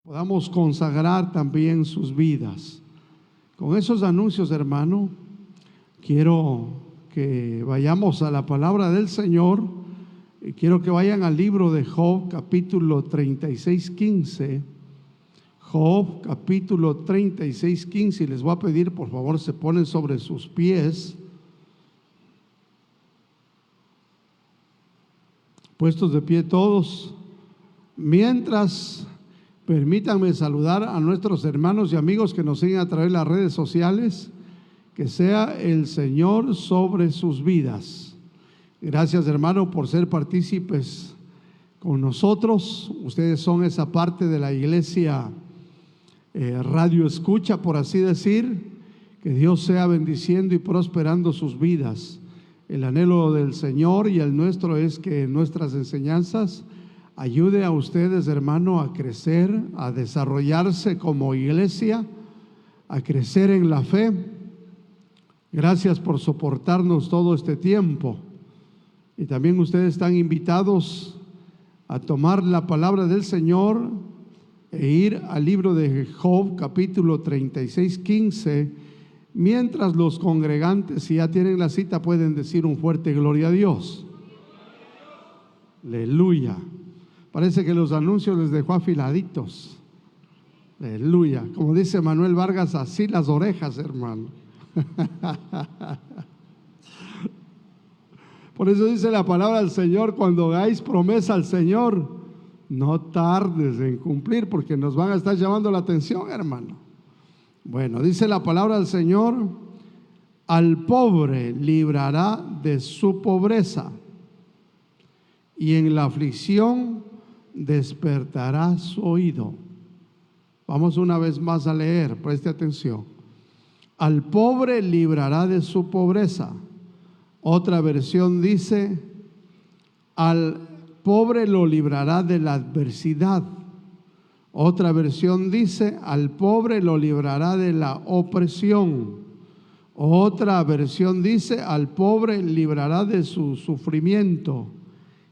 podamos consagrar también sus vidas. Con esos anuncios, hermano, quiero que vayamos a la palabra del Señor y quiero que vayan al libro de Job, capítulo 36, 15. Job, capítulo 36, 15, y les voy a pedir, por favor, se ponen sobre sus pies, puestos de pie todos. Mientras, permítanme saludar a nuestros hermanos y amigos que nos siguen a través de las redes sociales. Que sea el Señor sobre sus vidas. Gracias, hermano, por ser partícipes con nosotros. Ustedes son esa parte de la iglesia radio escucha, por así decir. Que Dios sea bendiciendo y prosperando sus vidas. El anhelo del Señor y el nuestro es que nuestras enseñanzas ayude a ustedes, hermano, a crecer, a desarrollarse como iglesia, a crecer en la fe. Gracias por soportarnos todo este tiempo. Y también ustedes están invitados a tomar la palabra del Señor e ir al libro de Job, capítulo 36, 15. Mientras los congregantes, si ya tienen la cita, pueden decir un fuerte gloria a Dios. Aleluya. Parece que los anuncios les dejó afiladitos. Aleluya. Como dice Manuel Vargas, así las orejas, hermano. Por eso dice la palabra del Señor: cuando hagáis promesa al Señor, no tardes en cumplir, porque nos van a estar llamando la atención, hermano. Bueno, dice la palabra del Señor: al pobre librará de su pobreza, y en la aflicción despertará su oído. Vamos una vez más a leer, preste atención. Al pobre librará de su pobreza. Otra versión dice: al pobre lo librará de la adversidad. Otra versión dice: al pobre lo librará de la opresión. Otra versión dice: al pobre librará de su sufrimiento.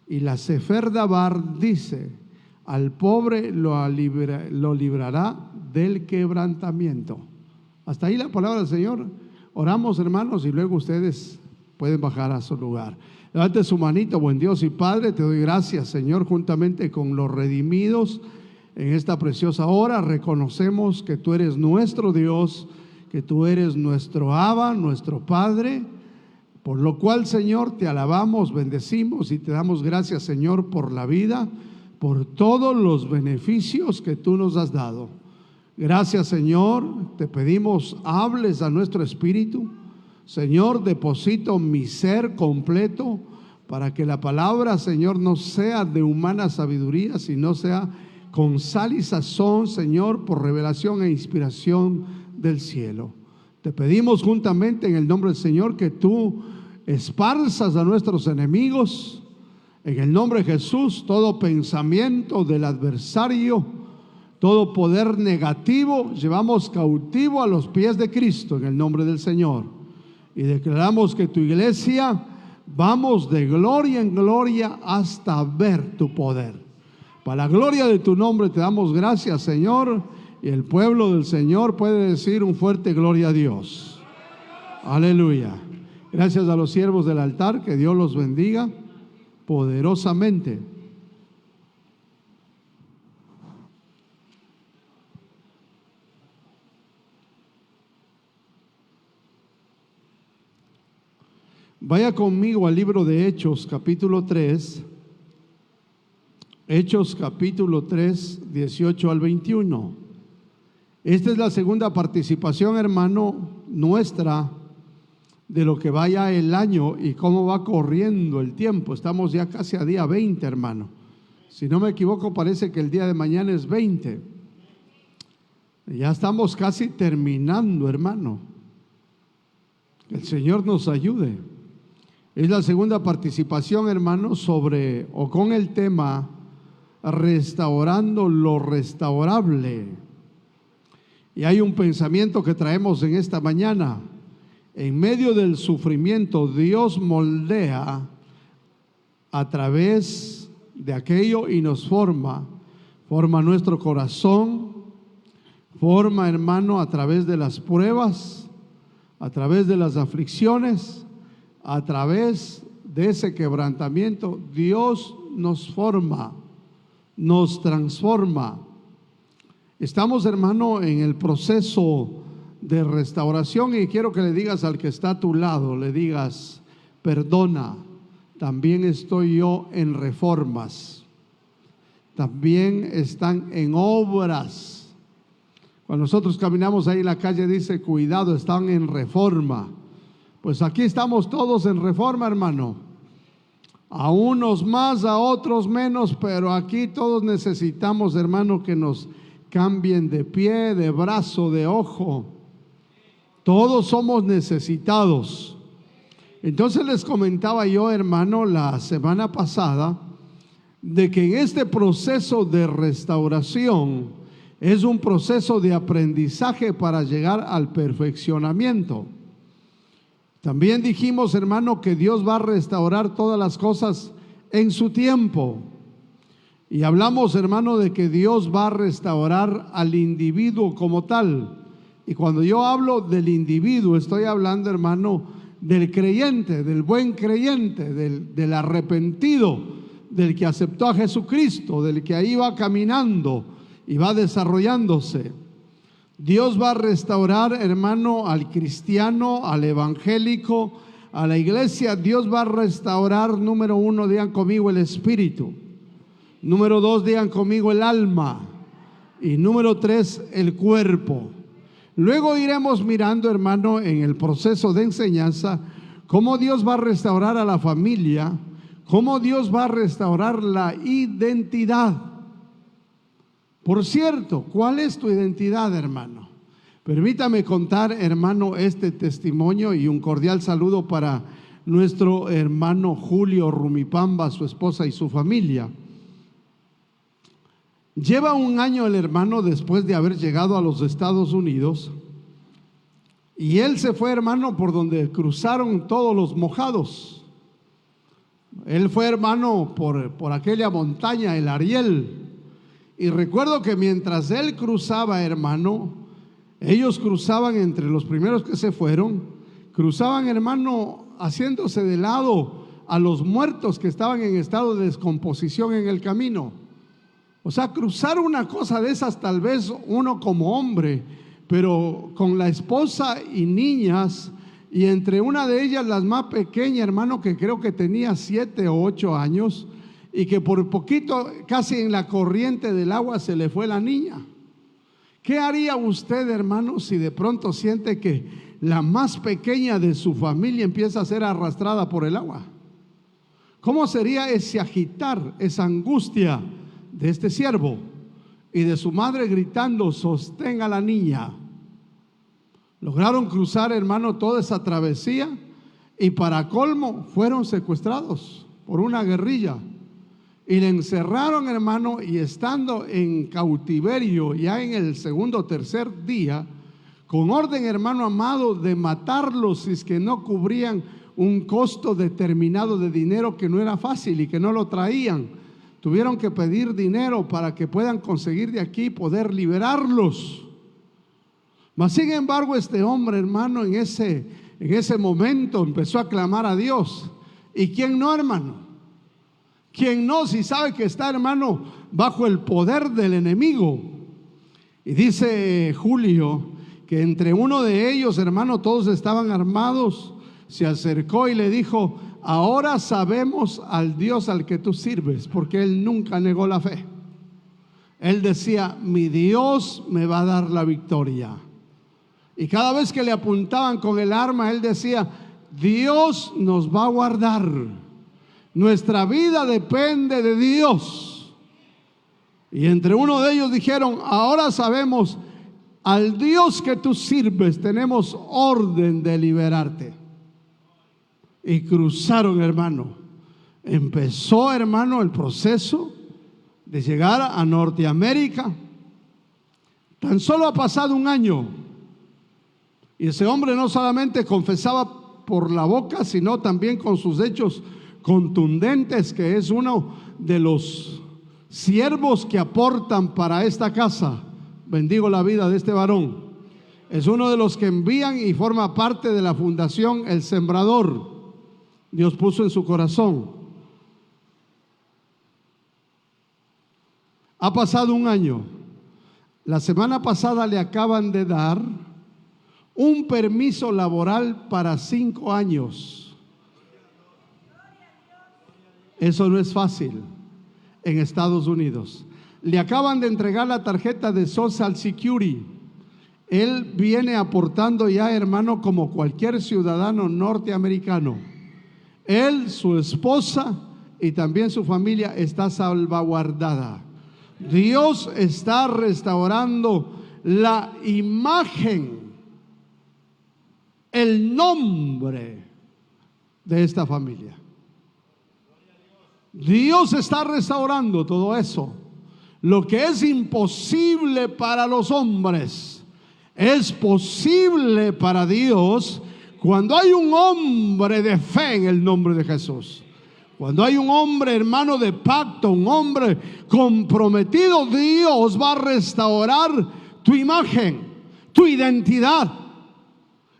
Y la Sefer Dabar dice: al pobre lo librará del quebrantamiento. Hasta ahí la palabra del Señor. Oramos, hermanos, y luego ustedes pueden bajar a su lugar. Levante su manito. Buen Dios y Padre, te doy gracias, Señor, juntamente con los redimidos en esta preciosa hora. Reconocemos que tú eres nuestro Dios, que tú eres nuestro Abba, nuestro Padre, por lo cual, Señor, te alabamos, bendecimos y te damos gracias, Señor, por la vida, por todos los beneficios que tú nos has dado. Gracias, Señor, te pedimos hables a nuestro espíritu. Señor, deposito mi ser completo para que la palabra, Señor, no sea de humana sabiduría, sino sea con sal y sazón, Señor, por revelación e inspiración del cielo. Te pedimos juntamente en el nombre del Señor que tú esparzas a nuestros enemigos. En el nombre de Jesús, todo pensamiento del adversario, todo poder negativo, llevamos cautivo a los pies de Cristo en el nombre del Señor. Y declaramos que tu iglesia vamos de gloria en gloria hasta ver tu poder. Para la gloria de tu nombre te damos gracias, Señor. Y el pueblo del Señor puede decir un fuerte gloria a Dios. Aleluya. Gracias a los siervos del altar, que Dios los bendiga poderosamente. Vaya conmigo al libro de Hechos, capítulo 3. Hechos, capítulo 3, 18 al 21. Esta es la segunda participación, hermano, nuestra de lo que vaya el año y cómo va corriendo el tiempo. Estamos ya casi a día 20, hermano. Si no me equivoco, parece que el día de mañana es 20. Ya estamos casi terminando, hermano. Que el Señor nos ayude. Es la segunda participación, hermano, sobre o con el tema restaurando lo restaurable. Y hay un pensamiento que traemos en esta mañana. En medio del sufrimiento, Dios moldea a través de aquello y nos forma forma nuestro corazón, forma, hermano, a través de las pruebas, a través de las aflicciones, a través de ese quebrantamiento. Dios nos forma, nos transforma. Estamos, hermano, en el proceso de restauración, y quiero que le digas al que está a tu lado, le digas: perdona, también estoy yo en reformas, también están en obras. Cuando nosotros caminamos ahí en la calle dice: cuidado, están en reforma. Pues aquí estamos todos en reforma, hermano. A unos más, a otros menos, pero aquí todos necesitamos, hermano, que nos cambien de pie, de brazo, de ojo. Todos somos necesitados. Entonces les comentaba yo, hermano, la semana pasada, de que en este proceso de restauración es un proceso de aprendizaje para llegar al perfeccionamiento. También dijimos, hermano, que Dios va a restaurar todas las cosas en su tiempo. Y hablamos, hermano, de que Dios va a restaurar al individuo como tal. Y cuando yo hablo del individuo, estoy hablando, hermano, del creyente, del buen creyente, del arrepentido, del que aceptó a Jesucristo, del que ahí va caminando y va desarrollándose. Dios va a restaurar, hermano, al cristiano, al evangélico, a la iglesia. Dios va a restaurar, número 1, digan conmigo, el espíritu. Número 2, digan conmigo, el alma. Y número 3, el cuerpo. Luego iremos mirando, hermano, en el proceso de enseñanza, cómo Dios va a restaurar a la familia, cómo Dios va a restaurar la identidad. Por cierto, ¿cuál es tu identidad, hermano? Permítame contar, hermano, este testimonio, y un cordial saludo para nuestro hermano Julio Rumipamba, su esposa y su familia. Lleva un año el hermano después de haber llegado a los Estados Unidos, y él se fue, hermano, por donde cruzaron todos los mojados. Él fue, hermano, por aquella montaña, el Ariel. Y recuerdo que mientras él cruzaba, hermano, ellos cruzaban, entre los primeros que se fueron, cruzaban, hermano, haciéndose de lado a los muertos que estaban en estado de descomposición en el camino. O sea, cruzar una cosa de esas, tal vez uno como hombre, pero con la esposa y niñas, y entre una de ellas, las más pequeña, hermano, que creo que tenía 7 o 8 años, y que por poquito, casi en la corriente del agua, se le fue la niña. ¿Qué haría usted, hermano, si de pronto siente que la más pequeña de su familia empieza a ser arrastrada por el agua? ¿Cómo sería ese agitar, esa angustia de este siervo y de su madre gritando: sostenga a la niña? Lograron cruzar, hermano, toda esa travesía, y para colmo fueron secuestrados por una guerrilla y le encerraron, hermano, y estando en cautiverio ya en el segundo o tercer día, con orden, hermano amado, de matarlos si es que no cubrían un costo determinado de dinero, que no era fácil y que no lo traían. Tuvieron que pedir dinero para que puedan conseguir de aquí poder liberarlos. Mas sin embargo, este hombre, hermano, en ese momento empezó a clamar a Dios. ¿Y quién no, hermano? ¿Quién no, si sabe que está, hermano, bajo el poder del enemigo? Y dice Julio que entre uno de ellos, hermano, todos estaban armados, se acercó y le dijo: ahora sabemos al Dios al que tú sirves, porque él nunca negó la fe. Él decía: mi Dios me va a dar la victoria. Y cada vez que le apuntaban con el arma, él decía: Dios nos va a guardar. Nuestra vida depende de Dios. Y entre uno de ellos dijeron: ahora sabemos al Dios que tú sirves, tenemos orden de liberarte. Y cruzaron, hermano. Empezó, hermano, el proceso de llegar a Norteamérica. Tan solo ha pasado un año, y ese hombre no solamente confesaba por la boca, sino también con sus hechos contundentes, que es uno de los siervos que aportan para esta casa. Bendigo la vida de este varón. Es uno de los que envían y forma parte de la fundación El Sembrador. Dios puso en su corazón. Ha pasado un año. La semana pasada le acaban de dar un permiso laboral para 5 años. Eso no es fácil en Estados Unidos. Le acaban de entregar la tarjeta de Social Security. Él viene aportando ya, hermano, como cualquier ciudadano norteamericano. Él, su esposa y también su familia está salvaguardada. Dios está restaurando la imagen, el nombre de esta familia. Dios está restaurando todo eso. Lo que es imposible para los hombres es posible para Dios cuando hay un hombre de fe en el nombre de Jesús. Cuando hay un hombre, hermano, de pacto, un hombre comprometido, Dios va a restaurar tu imagen, tu identidad.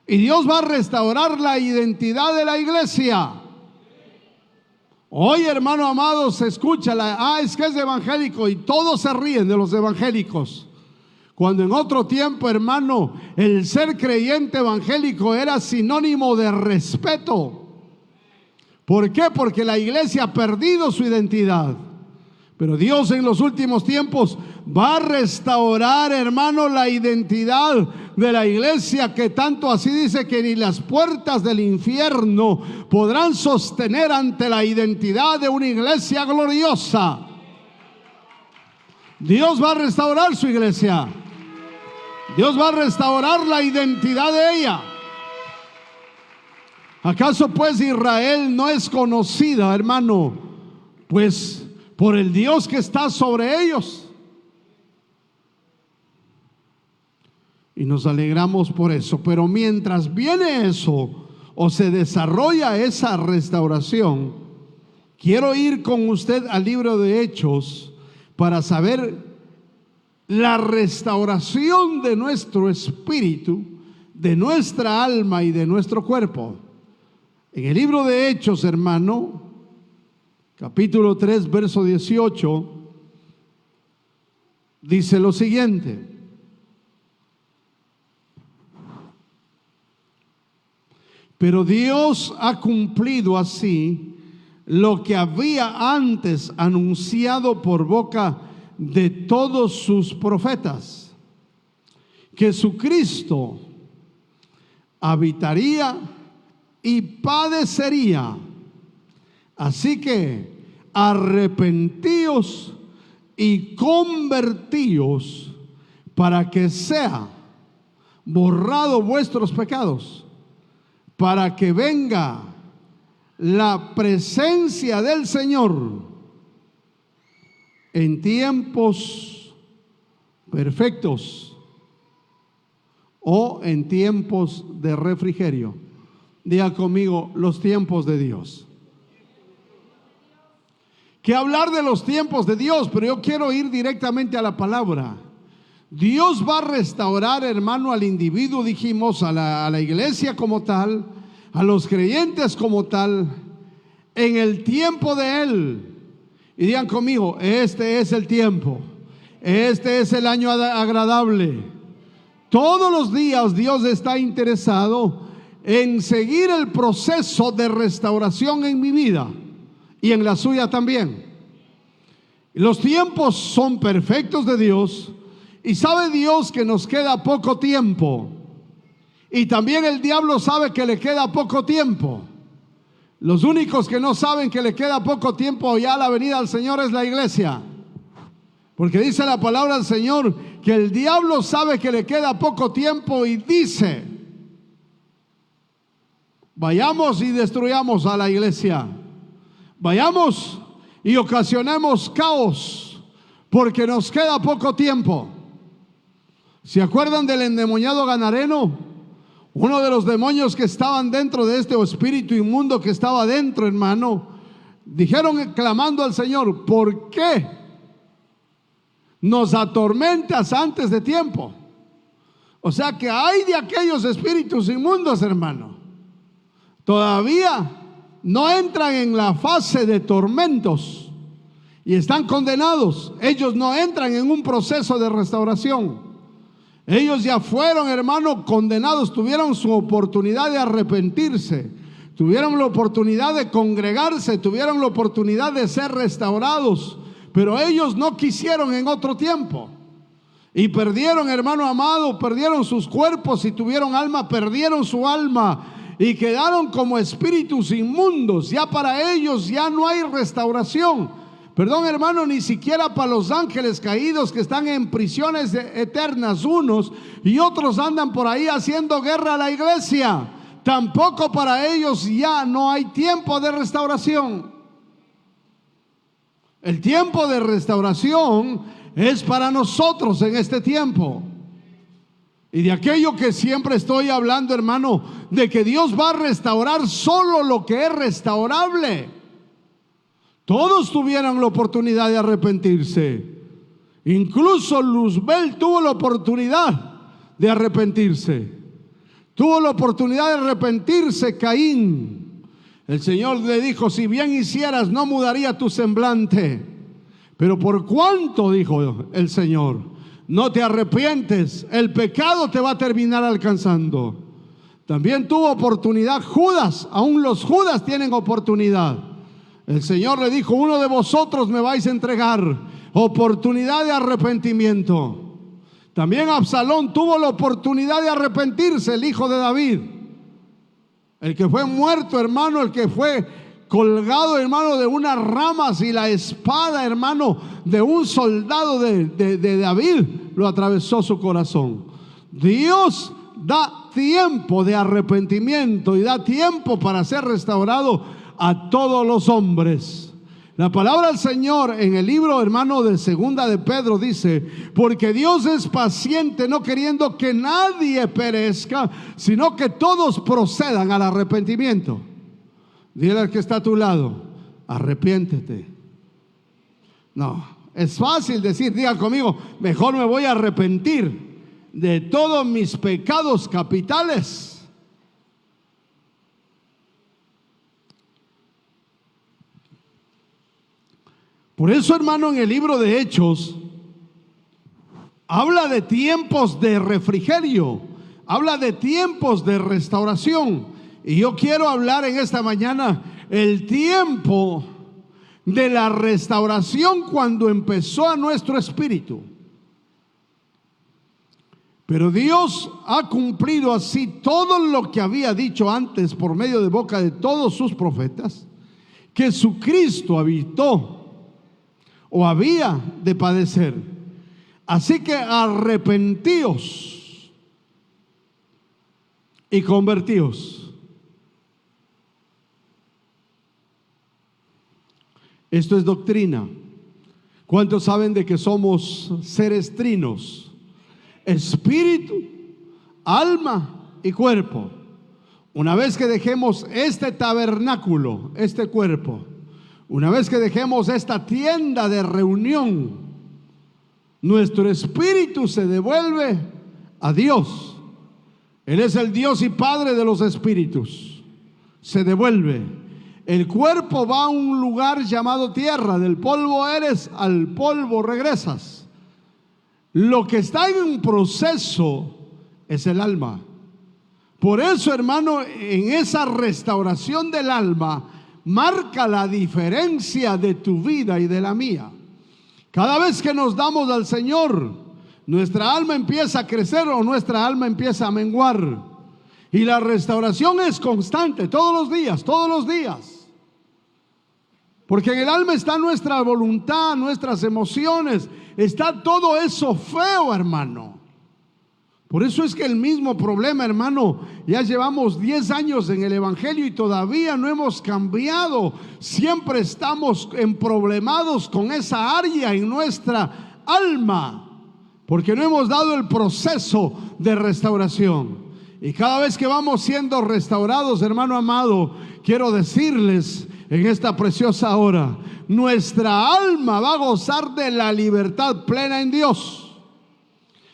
Y Dios va a restaurar la identidad de la iglesia. Hoy, hermano amado, se escucha es que es evangélico, y todos se ríen de los evangélicos. Cuando en otro tiempo, hermano, el ser creyente evangélico era sinónimo de respeto. ¿Por qué? Porque la iglesia ha perdido su identidad. Pero Dios en los últimos tiempos va a restaurar, hermano, la identidad de la iglesia, que tanto así dice que ni las puertas del infierno podrán sostener ante la identidad de una iglesia gloriosa. Dios va a restaurar su iglesia. Dios va a restaurar la identidad de ella. ¿Acaso pues Israel no es conocida, hermano, pues por el Dios que está sobre ellos? Y nos alegramos por eso. Pero mientras viene eso, o se desarrolla esa restauración, quiero ir con usted al libro de Hechos para saber la restauración de nuestro espíritu, de nuestra alma y de nuestro cuerpo. En el libro de Hechos, hermano, capítulo 3, verso 18, dice lo siguiente: pero Dios ha cumplido así lo que había antes anunciado por boca de todos sus profetas, que su Cristo habitaría y padecería. Así que arrepentíos y convertíos para que sea borrado vuestros pecados, para que venga la presencia del Señor en tiempos perfectos o en tiempos de refrigerio. Diga conmigo: los tiempos de Dios. Que hablar de los tiempos de Dios, pero yo quiero ir directamente a la palabra. Dios va a restaurar, hermano, al individuo, dijimos, a la iglesia como tal, a los creyentes como tal, en el tiempo de Él. Y digan conmigo: este es el tiempo, este es el año agradable. Todos los días Dios está interesado en seguir el proceso de restauración en mi vida y en la suya también. Los tiempos son perfectos de Dios, y sabe Dios que nos queda poco tiempo, y también el diablo sabe que le queda poco tiempo. Los únicos que no saben que le queda poco tiempo ya a la venida del Señor es la iglesia, porque dice la palabra del Señor que el diablo sabe que le queda poco tiempo y dice: vayamos y destruyamos a la iglesia, vayamos y ocasionemos caos, porque nos queda poco tiempo. ¿Se acuerdan del endemoniado Gadareno? Uno de los demonios que estaban dentro de este espíritu inmundo que estaba dentro, hermano, dijeron clamando al Señor: ¿por qué nos atormentas antes de tiempo. O sea que hay de aquellos espíritus inmundos, hermano, todavía no entran en la fase de tormentos y están condenados. Ellos no entran en un proceso de restauración. Ellos ya fueron, hermano, condenados, tuvieron su oportunidad de arrepentirse, tuvieron la oportunidad de congregarse, tuvieron la oportunidad de ser restaurados, pero ellos no quisieron en otro tiempo. Y perdieron, hermano amado, perdieron sus cuerpos. Y tuvieron alma, perdieron su alma y quedaron como espíritus inmundos. Ya para ellos ya no hay restauración. Perdón, hermano, ni siquiera para los ángeles caídos que están en prisiones eternas unos, y otros andan por ahí haciendo guerra a la iglesia. Tampoco para ellos ya no hay tiempo de restauración. El tiempo de restauración es para nosotros en este tiempo. Y de aquello que siempre estoy hablando, hermano, de que Dios va a restaurar solo lo que es restaurable. Todos tuvieron la oportunidad de arrepentirse. Incluso Luzbel tuvo la oportunidad de arrepentirse. Tuvo la oportunidad de arrepentirse Caín. El Señor le dijo: si bien hicieras, no mudaría tu semblante. Pero por cuanto, dijo el Señor, no te arrepientes, el pecado te va a terminar alcanzando. También tuvo oportunidad Judas. Aún los Judas tienen oportunidad. El Señor le dijo: uno de vosotros me vais a entregar. Oportunidad de arrepentimiento. También Absalón tuvo la oportunidad de arrepentirse, el hijo de David, el que fue muerto, hermano, el que fue colgado, hermano, de unas ramas, y la espada, hermano, de un soldado de David lo atravesó su corazón. Dios da tiempo de arrepentimiento y da tiempo para ser restaurado a todos los hombres. La palabra del Señor en el libro, hermano, de Segunda de Pedro dice: porque Dios es paciente, no queriendo que nadie perezca, sino que todos procedan al arrepentimiento. Dile al que está a tu lado: arrepiéntete. No, es fácil decir, diga conmigo: mejor me voy a arrepentir de todos mis pecados capitales. Por eso, hermano, en el libro de Hechos habla de tiempos de refrigerio, habla de tiempos de restauración. Y yo quiero hablar en esta mañana el tiempo de la restauración cuando empezó a nuestro espíritu. Pero Dios ha cumplido así todo lo que había dicho antes por medio de boca de todos sus profetas, que su Cristo habitó o había de padecer. Así que arrepentíos y convertíos. Esto es doctrina. ¿Cuántos saben de que somos seres trinos? Espíritu, alma y cuerpo. Una vez que dejemos este tabernáculo, este cuerpo, una vez que dejemos esta tienda de reunión, nuestro espíritu se devuelve a Dios. Él es el Dios y Padre de los espíritus. Se devuelve. El cuerpo va a un lugar llamado tierra. Del polvo eres, al polvo regresas. Lo que está en un proceso es el alma. Por eso, hermano, en esa restauración del alma marca la diferencia de tu vida y de la mía. Cada vez que nos damos al Señor, nuestra alma empieza a crecer o nuestra alma empieza a menguar. Y la restauración es constante, todos los días, todos los días. Porque en el alma está nuestra voluntad, nuestras emociones, está todo eso feo, hermano. Por eso es que el mismo problema, hermano, ya llevamos 10 años en el Evangelio y todavía no hemos cambiado. Siempre estamos emproblemados con esa área en nuestra alma, porque no hemos dado el proceso de restauración. Y cada vez que vamos siendo restaurados, hermano amado, quiero decirles en esta preciosa hora, nuestra alma va a gozar de la libertad plena en Dios.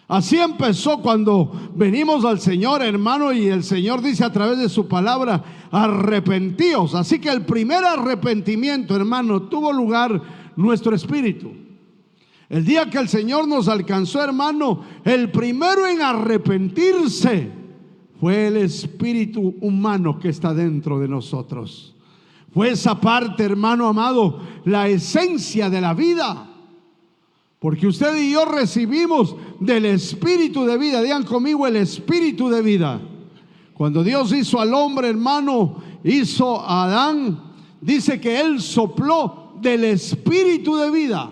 Así empezó cuando venimos al Señor, hermano, y el Señor dice a través de su palabra: arrepentíos. Así que el primer arrepentimiento, hermano, tuvo lugar nuestro espíritu. El día que el Señor nos alcanzó, hermano, el primero en arrepentirse fue el espíritu humano que está dentro de nosotros. Fue esa parte, hermano amado, la esencia de la vida. Porque usted y yo recibimos del espíritu de vida. Digan conmigo: el espíritu de vida. Cuando Dios hizo al hombre, hermano, hizo a Adán, dice que Él sopló del espíritu de vida.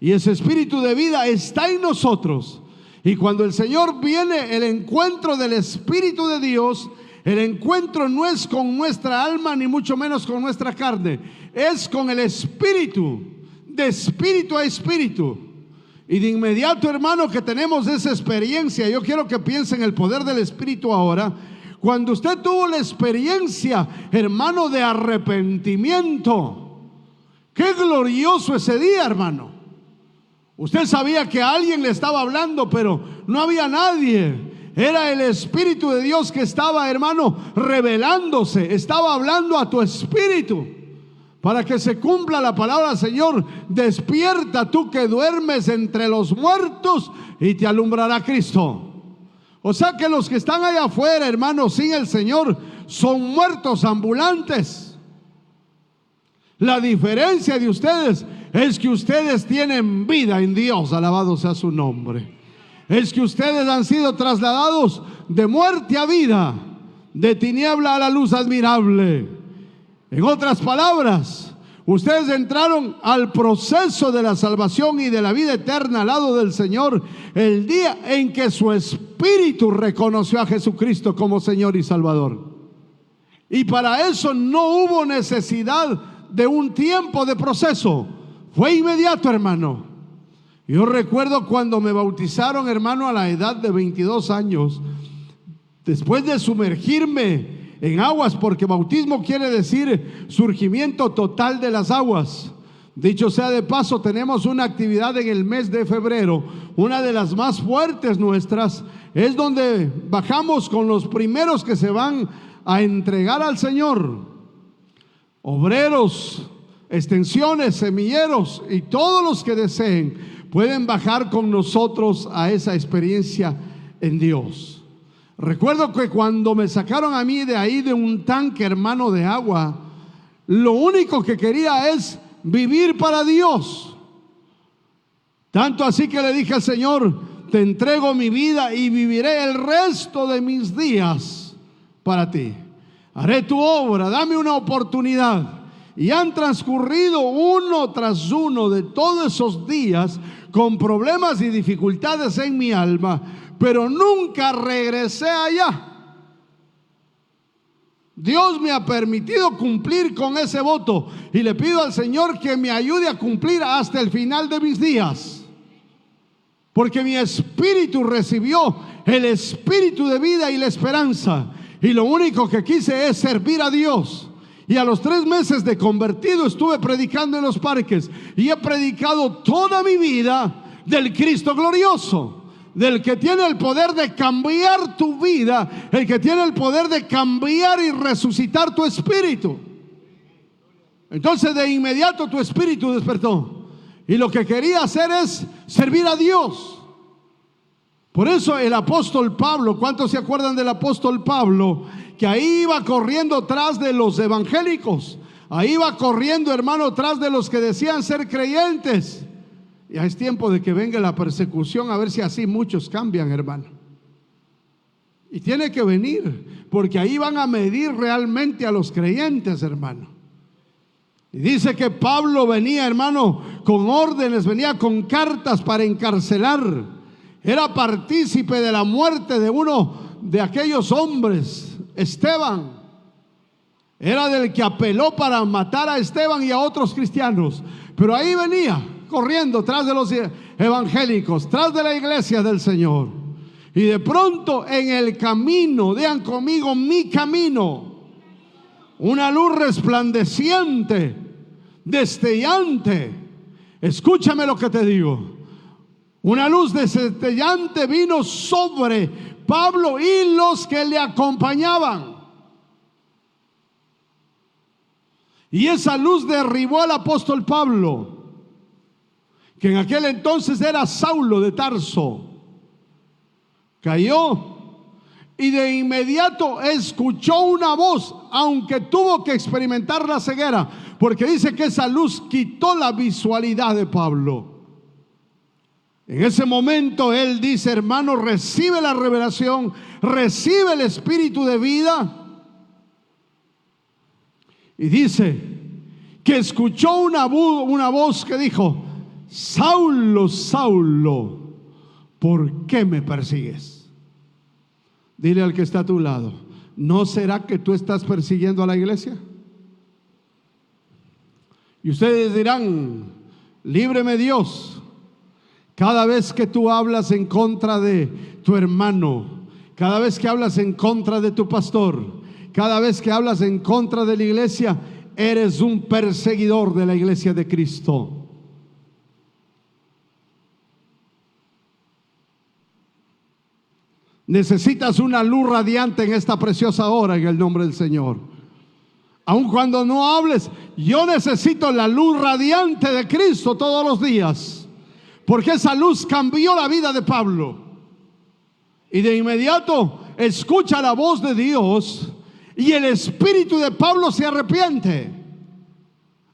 Y ese espíritu de vida está en nosotros. Y cuando el Señor viene, el encuentro del Espíritu de Dios, el encuentro no es con nuestra alma, ni mucho menos con nuestra carne. Es con el Espíritu, de espíritu a espíritu. Y de inmediato, hermano, que tenemos esa experiencia, yo quiero que piense en el poder del Espíritu ahora. Cuando usted tuvo la experiencia, hermano, de arrepentimiento, qué glorioso ese día, hermano. Usted sabía que alguien le estaba hablando, pero no había nadie. Era el Espíritu de Dios que estaba, hermano, revelándose, estaba hablando a tu espíritu. Para que se cumpla la palabra del Señor: despierta tú que duermes entre los muertos, y te alumbrará Cristo. O sea que los que están allá afuera, hermanos, sin el Señor, son muertos ambulantes. La diferencia de ustedes es que ustedes tienen vida en Dios, alabado sea su nombre. Es que ustedes han sido trasladados de muerte a vida, de tiniebla a la luz admirable. En otras palabras, ustedes entraron al proceso de la salvación y de la vida eterna al lado del Señor el día en que su espíritu reconoció a Jesucristo como Señor y Salvador. Y para eso no hubo necesidad de un tiempo de proceso. Fue inmediato, hermano. Yo recuerdo cuando me bautizaron, hermano, a la edad de 22 años, después de sumergirme en aguas, porque bautismo quiere decir surgimiento total de las aguas. Dicho sea de paso, tenemos una actividad en el mes de febrero, una de las más fuertes nuestras, es donde bajamos con los primeros que se van a entregar al Señor. Obreros, extensiones, semilleros y todos los que deseen pueden bajar con nosotros a esa experiencia en Dios. Recuerdo que cuando me sacaron a mí de ahí, de un tanque, hermano, de agua, lo único que quería es vivir para Dios. Tanto así que le dije al Señor: te entrego mi vida y viviré el resto de mis días para ti. Haré tu obra, dame una oportunidad. Y han transcurrido uno tras uno de todos esos días con problemas y dificultades en mi alma, pero nunca regresé allá. Dios me ha permitido cumplir con ese voto y le pido al Señor que me ayude a cumplir hasta el final de mis días, porque mi espíritu recibió el espíritu de vida y la esperanza, y lo único que quise es servir a Dios. Y a los 3 meses de convertido estuve predicando en los parques, y he predicado toda mi vida del Cristo glorioso, del que tiene el poder de cambiar tu vida, el que tiene el poder de cambiar y resucitar tu espíritu. Entonces de inmediato tu espíritu despertó, y lo que quería hacer es servir a Dios. Por eso el apóstol Pablo, ¿cuántos se acuerdan del apóstol Pablo? Que ahí iba corriendo tras de los evangélicos, ahí iba corriendo, hermano, tras de los que decían ser creyentes. Ya es tiempo de que venga la persecución, a ver si así muchos cambian, hermano. Y tiene que venir, porque ahí van a medir realmente a los creyentes, hermano. Y dice que Pablo venía, hermano, con órdenes, venía con cartas para encarcelar. Era partícipe de la muerte de uno de aquellos hombres, Esteban. Era del que apeló para matar a Esteban y a otros cristianos. Pero ahí venía corriendo tras de los evangélicos, tras de la iglesia del Señor. Y de pronto en el camino, digan conmigo, mi camino, una luz resplandeciente, destellante. Escúchame lo que te digo. Una luz destellante vino sobre Pablo y los que le acompañaban. Y esa luz derribó al apóstol Pablo, que en aquel entonces era Saulo de Tarso. Cayó y de inmediato escuchó una voz, aunque tuvo que experimentar la ceguera, porque dice que esa luz quitó la visualidad de Pablo. En ese momento él dice: hermano, recibe la revelación, recibe el espíritu de vida. Y dice que escuchó una voz que dijo: Saulo, Saulo, ¿por qué me persigues? Dile al que está a tu lado: ¿no será que tú estás persiguiendo a la iglesia? Y ustedes dirán: líbreme Dios. Cada vez que tú hablas en contra de tu hermano, cada vez que hablas en contra de tu pastor, cada vez que hablas en contra de la iglesia, eres un perseguidor de la iglesia de Cristo. Necesitas una luz radiante en esta preciosa hora, en el nombre del Señor. Aun cuando no hables, yo necesito la luz radiante de Cristo todos los días, porque esa luz cambió la vida de Pablo. Y de inmediato escucha la voz de Dios y el espíritu de Pablo se arrepiente.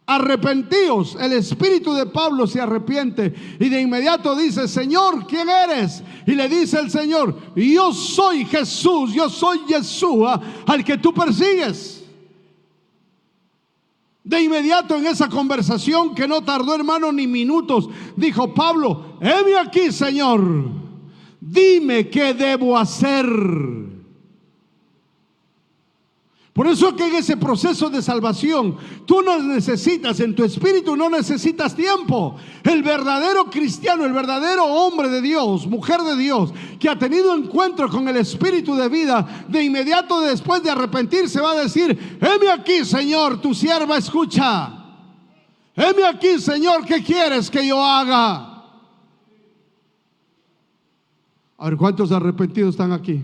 Arrepentíos, el espíritu de Pablo se arrepiente y de inmediato dice: Señor, ¿quién eres? Y le dice el Señor: yo soy Jesús, yo soy Yeshua, al que tú persigues. De inmediato en esa conversación, que no tardó, hermano, ni minutos, dijo Pablo: heme aquí, Señor, dime qué debo hacer. Por eso que en ese proceso de salvación tú no necesitas, en tu espíritu no necesitas tiempo. El verdadero cristiano, el verdadero hombre de Dios, mujer de Dios, que ha tenido encuentro con el espíritu de vida, de inmediato después de arrepentirse va a decir: heme aquí, Señor, tu sierva escucha. Heme aquí, Señor, ¿qué quieres que yo haga? A ver, ¿cuántos arrepentidos están aquí?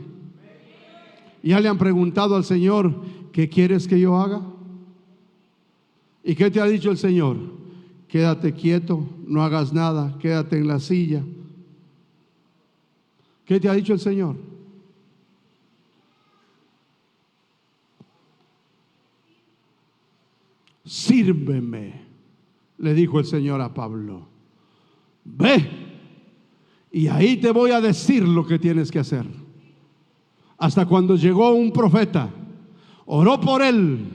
¿Ya le han preguntado al Señor: ¿qué quieres que yo haga? ¿Y qué te ha dicho el Señor? Quédate quieto, no hagas nada, quédate en la silla. ¿Qué te ha dicho el Señor? Sírveme, le dijo el Señor a Pablo. Ve, y ahí te voy a decir lo que tienes que hacer. Hasta cuando llegó un profeta, oró por él,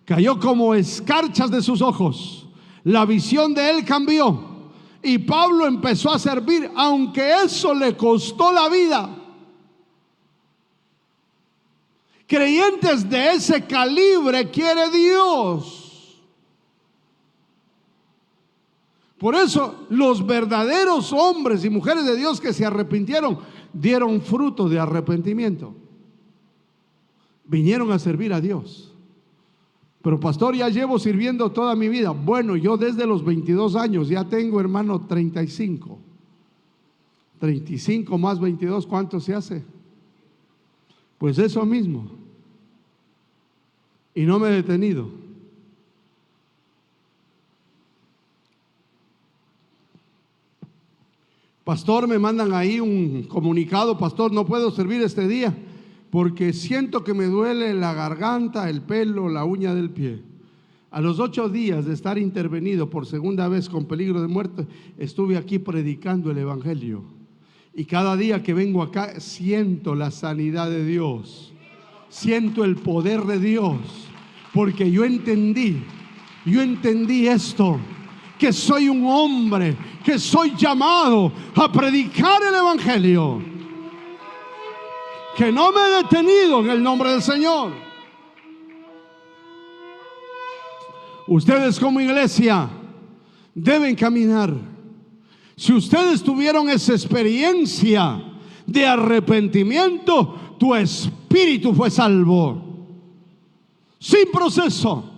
cayó como escarchas de sus ojos, la visión de él cambió y Pablo empezó a servir, aunque eso le costó la vida. Creyentes de ese calibre quiere Dios. Por eso los verdaderos hombres y mujeres de Dios que se arrepintieron dieron fruto de arrepentimiento. Vinieron a servir a Dios. Pero pastor, ya llevo sirviendo toda mi vida. Bueno, yo desde los 22 años, ya tengo, hermano, 35. 35 más 22, ¿cuánto se hace? Pues eso mismo. Y no me he detenido. Pastor, me mandan ahí un comunicado: pastor, no puedo servir este día porque siento que me duele la garganta, el pelo, la uña del pie. A los 8 días de estar intervenido por segunda vez con peligro de muerte, estuve aquí predicando el evangelio. Y cada día que vengo acá siento la sanidad de Dios, siento el poder de Dios, porque yo entendí esto, que soy un hombre, que soy llamado a predicar el evangelio, que no me he detenido en el nombre del Señor. Ustedes como iglesia deben caminar. Si ustedes tuvieron esa experiencia de arrepentimiento, tu espíritu fue salvo. sin proceso.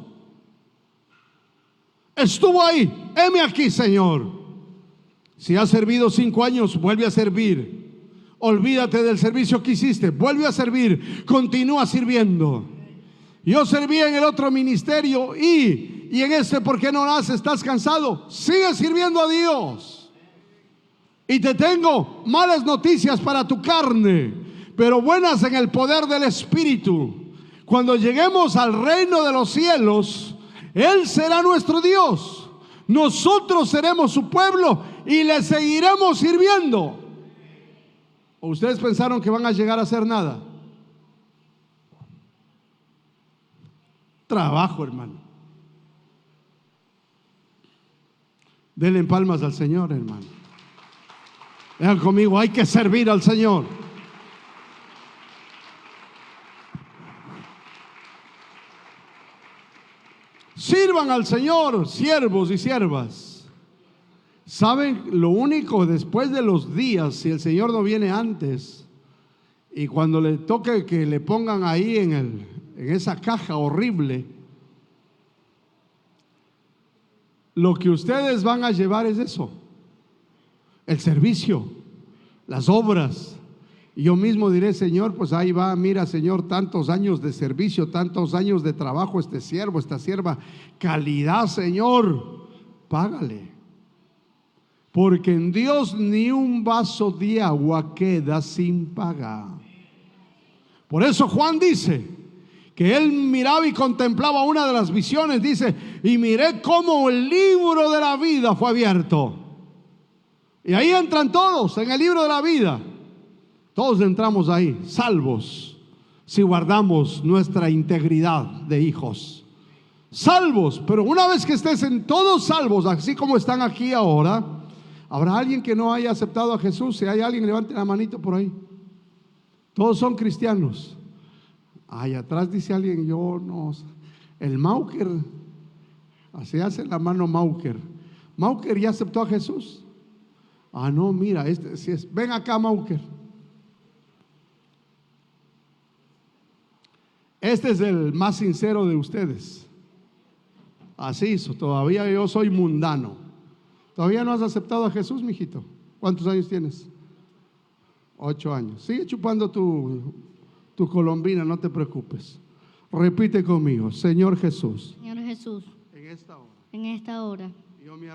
Estuvo ahí, heme aquí, Señor. Si has servido 5 años, vuelve a servir. Olvídate del servicio que hiciste, vuelve a servir, continúa sirviendo. Yo serví en el otro ministerio y en este, ¿por qué no haces? ¿Estás cansado? Sigue sirviendo a Dios. Y te tengo malas noticias para tu carne, pero buenas en el poder del Espíritu. Cuando lleguemos al reino de los cielos, Él será nuestro Dios, nosotros seremos su pueblo y le seguiremos sirviendo. ¿O ustedes pensaron que van a llegar a hacer nada? Trabajo, hermano. Denle palmas al Señor, hermano. Vean conmigo, hay que servir al Señor. Sirvan al Señor, siervos y siervas. ¿Saben? Lo único, después de los días, si el Señor no viene antes, y cuando le toque que le pongan ahí en esa caja horrible, lo que ustedes van a llevar es eso: el servicio, las obras. Y yo mismo diré: Señor, pues ahí va, mira, Señor, tantos años de servicio, tantos años de trabajo, este siervo, esta sierva, calidad, Señor, págale. Porque en Dios ni un vaso de agua queda sin pagar. Por eso Juan dice que él miraba y contemplaba una de las visiones, dice: y miré cómo el libro de la vida fue abierto. Y ahí entran todos en el libro de la vida. Todos entramos ahí, salvos, si guardamos nuestra integridad de hijos. Salvos, pero una vez que estés en todos salvos, así como están aquí ahora, ¿habrá alguien que no haya aceptado a Jesús? Si hay alguien, levante la manito por ahí. Todos son cristianos. Ahí atrás dice alguien: yo no. El Mauker, así hace la mano Mauker. Mauker ya aceptó a Jesús. Ah, no, mira, este sí es. Ven acá, Mauker. Este es el más sincero de ustedes. Así, todavía yo soy mundano. ¿Todavía no has aceptado a Jesús, mijito? ¿Cuántos años tienes? 8 años. Sigue chupando tu colombina, no te preocupes. Repite conmigo: Señor Jesús. Señor Jesús, En esta hora yo me de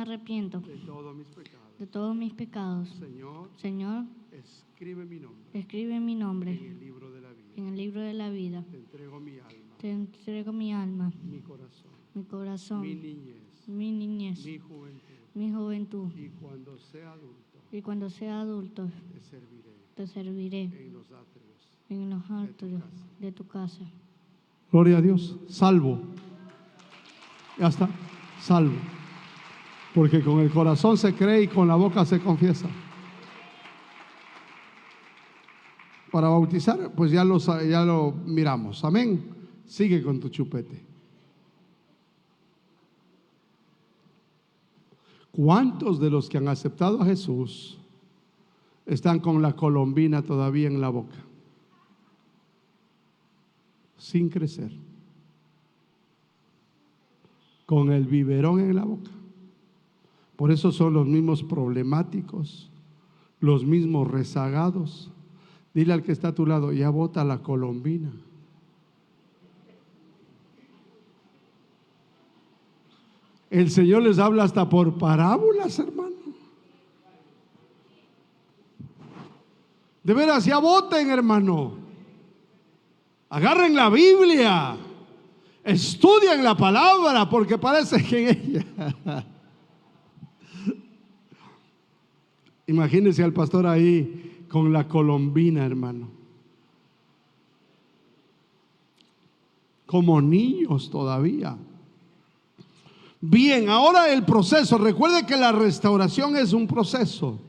arrepiento todos mis pecados. de todos mis pecados. Señor, Señor, escribe mi nombre escribe mi nombre en el libro de la vida. en el libro de la vida. Te entrego mi alma, Te entrego mi alma, mi corazón, mi corazón, mi niñez, mi niñez, mi juventud. mi juventud. Y cuando sea adulto, Y cuando sea adulto, te serviré te serviré en los atrios. en los atrios de tu casa. Gloria a Dios. Salvo. Ya está. Salvo. Porque con el corazón se cree y con la boca se confiesa. Para bautizar, pues ya lo miramos. Amén. Sigue con tu chupete. ¿Cuántos de los que han aceptado a Jesús están con la colombina todavía en la boca? Sin crecer. Con el biberón en la boca. Por eso son los mismos problemáticos, los mismos rezagados. Dile al que está a tu lado: ya bota la colombina. El Señor les habla hasta por parábolas, hermano. De veras, ya voten, hermano. Agarren la Biblia. Estudien la palabra, porque parece que en ella. Imagínense al pastor ahí con la colombina, hermano. Como niños todavía. Bien, ahora el proceso. Recuerde que la restauración es un proceso.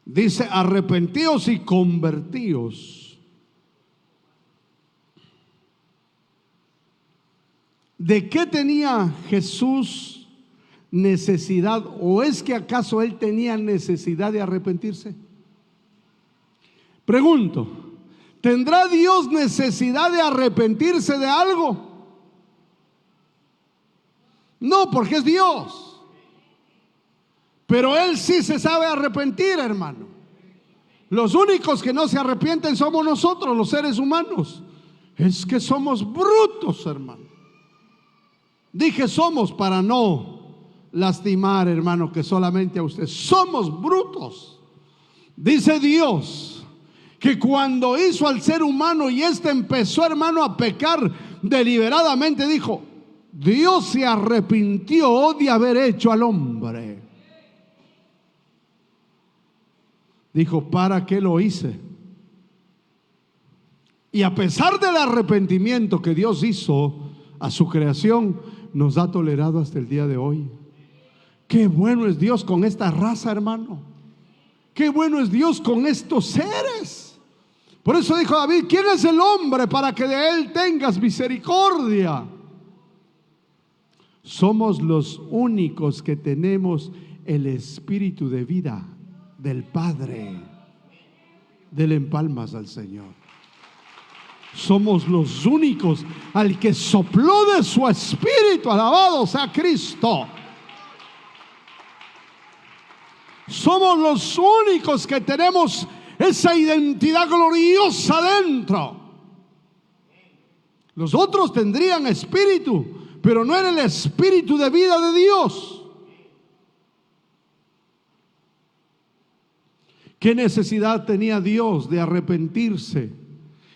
Dice: arrepentíos y convertíos. ¿De qué tenía Jesús necesidad? ¿O es que acaso Él tenía necesidad de arrepentirse? Pregunto, ¿Tendrá Dios necesidad de arrepentirse de algo? No, porque es Dios. Pero Él sí se sabe arrepentir, hermano. Los únicos que no se arrepienten somos nosotros, los seres humanos. Es que somos brutos, hermano. Dije somos para no lastimar, hermano, que solamente a usted. Somos brutos. Dice Dios que cuando hizo al ser humano y éste empezó, hermano, a pecar deliberadamente, dijo: Dios se arrepintió de haber hecho al hombre. Dijo: ¿para qué lo hice? Y a pesar del arrepentimiento que Dios hizo a su creación, nos ha tolerado hasta el día de hoy. Qué bueno es Dios con esta raza, hermano. Qué bueno es Dios con estos seres. Por eso dijo David: ¿quién es el hombre para que de él tengas misericordia? Somos los únicos que tenemos el espíritu de vida del Padre. Dele en palmas al Señor. Somos los únicos al que sopló de su espíritu. Alabado sea Cristo. Somos los únicos que tenemos esa identidad gloriosa dentro. Los otros tendrían espíritu, pero no era el espíritu de vida de Dios. ¿Qué necesidad tenía Dios de arrepentirse?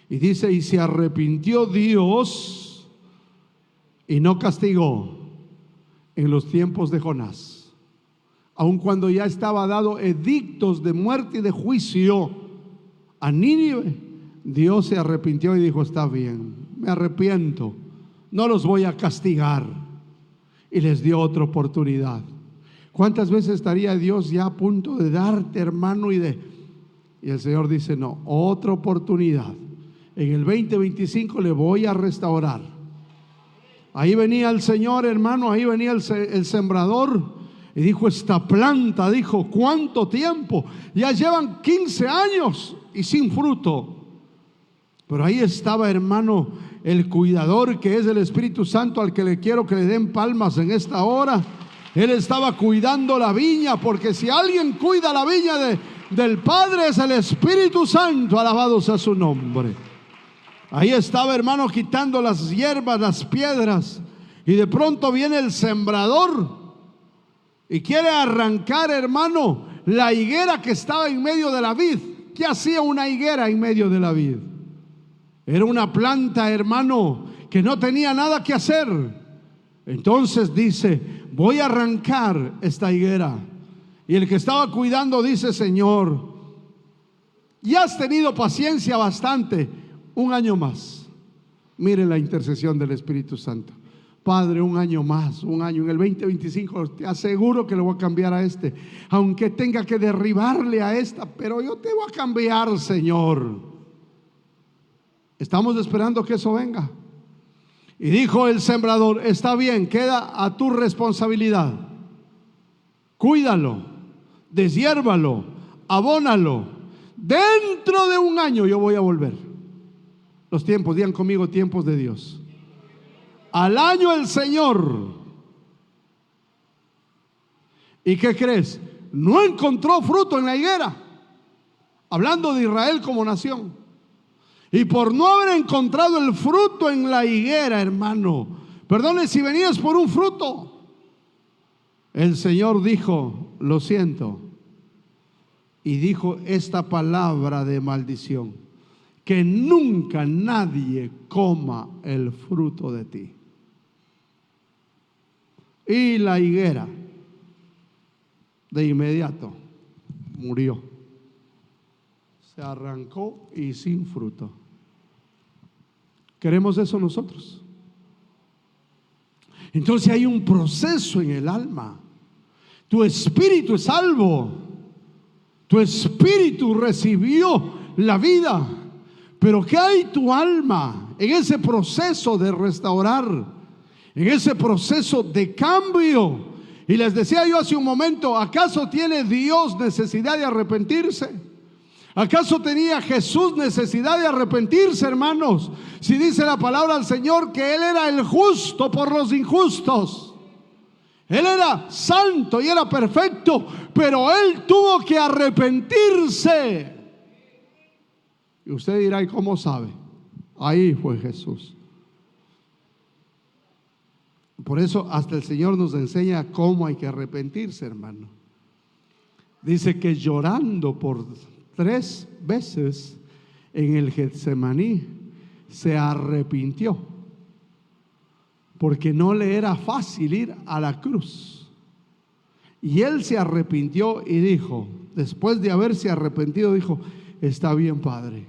Y dice: y se arrepintió Dios y no castigó en los tiempos de Jonás, aun cuando ya estaba dado edictos de muerte y de juicio a Nínive. Dios se arrepintió y dijo: está bien, me arrepiento, no los voy a castigar. Y les dio otra oportunidad. ¿Cuántas veces estaría Dios ya a punto de darte, hermano? Y el Señor dice: no, otra oportunidad. En el 2025 le voy a restaurar. Ahí venía el Señor, hermano, ahí venía el sembrador. Y dijo: esta planta, dijo, ¿cuánto tiempo? Ya llevan 15 años y sin fruto. Pero ahí estaba, hermano, el cuidador, que es el Espíritu Santo, al que le quiero que le den palmas en esta hora. Él estaba cuidando la viña, porque si alguien cuida la viña del Padre, es el Espíritu Santo. Alabado sea su nombre. Ahí estaba, hermano, quitando las hierbas, las piedras. Y de pronto viene el sembrador y quiere arrancar, hermano, la higuera que estaba en medio de la vid. ¿Qué hacía una higuera en medio de la vid? Era una planta, hermano, que no tenía nada que hacer. Entonces dice: voy a arrancar esta higuera. Y el que estaba cuidando dice: Señor, ya has tenido paciencia bastante, un año más. Miren la intercesión del Espíritu Santo. Padre, un año más, un año. En el 2025 te aseguro que le voy a cambiar a este, aunque tenga que derribarle a esta, pero yo te voy a cambiar, Señor. Estamos esperando que eso venga. Y dijo el sembrador: está bien, queda a tu responsabilidad. Cuídalo, deshiérvalo, abónalo. Dentro de un año yo voy a volver. Los tiempos, digan conmigo: tiempos de Dios. Al año el Señor. ¿Y qué crees? No encontró fruto en la higuera. Hablando de Israel como nación. Y por no haber encontrado el fruto en la higuera, hermano, perdone, si venías por un fruto, el Señor dijo: lo siento. Y dijo esta palabra de maldición: que nunca nadie coma el fruto de ti. Y la higuera de inmediato murió. Se arrancó y sin fruto. ¿Queremos eso nosotros? Entonces hay un proceso en el alma. Tu espíritu es salvo. Tu espíritu recibió la vida. Pero ¿qué hay tu alma en ese proceso de restaurar? En ese proceso de cambio. Y les decía yo hace un momento: ¿acaso tiene Dios necesidad de arrepentirse? ¿Acaso tenía Jesús necesidad de arrepentirse, hermanos? Si dice la palabra del Señor que Él era el justo por los injustos. Él era santo y era perfecto, pero Él tuvo que arrepentirse. Y usted dirá, ¿y cómo sabe? Ahí fue Jesús. Por eso hasta el Señor nos enseña cómo hay que arrepentirse, hermano. Dice que llorando por 3 veces en el Getsemaní se arrepintió, porque no le era fácil ir a la cruz. Y Él se arrepintió y dijo, después de haberse arrepentido, dijo: está bien, Padre,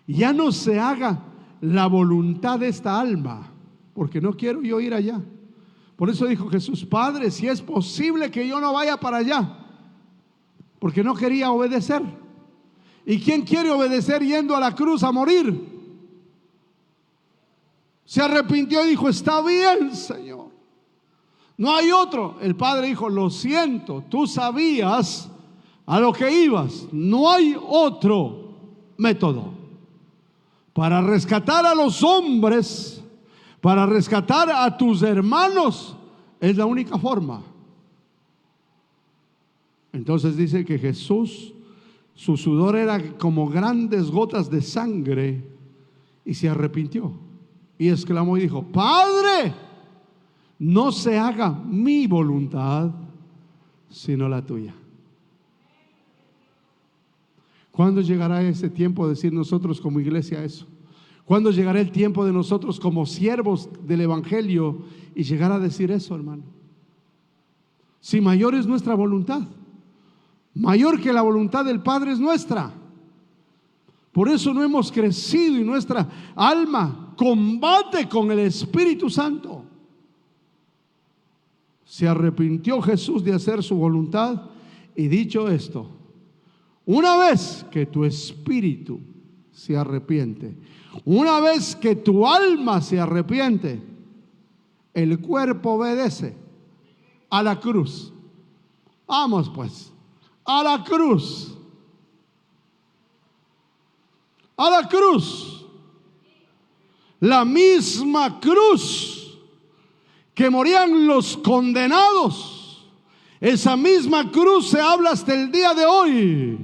ya no se haga la voluntad de esta alma, porque no quiero yo ir allá. Por eso dijo Jesús: Padre, si es posible que yo no vaya para allá, porque no quería obedecer. ¿Y quién quiere obedecer yendo a la cruz a morir? Se arrepintió y dijo: está bien, Señor, no hay otro. El Padre dijo: lo siento, tú sabías a lo que ibas, no hay otro método para rescatar a los hombres, para rescatar a tus hermanos. Es la única forma. Entonces dice que Jesús, su sudor era como grandes gotas de sangre, y se arrepintió y exclamó y dijo: Padre, no se haga mi voluntad sino la tuya. ¿Cuándo llegará ese tiempo de decir nosotros como iglesia eso? ¿Cuándo llegará el tiempo de nosotros como siervos del Evangelio y llegar a decir eso, hermano? Si mayor es nuestra voluntad, mayor que la voluntad del Padre es nuestra. Por eso no hemos crecido y nuestra alma combate con el Espíritu Santo. Se arrepintió Jesús de hacer su voluntad y dicho esto: una vez que tu espíritu se arrepiente, una vez que tu alma se arrepiente, el cuerpo obedece a la cruz. Vamos pues, a la cruz. A la cruz. La misma cruz que morían los condenados, esa misma cruz se habla hasta el día de hoy.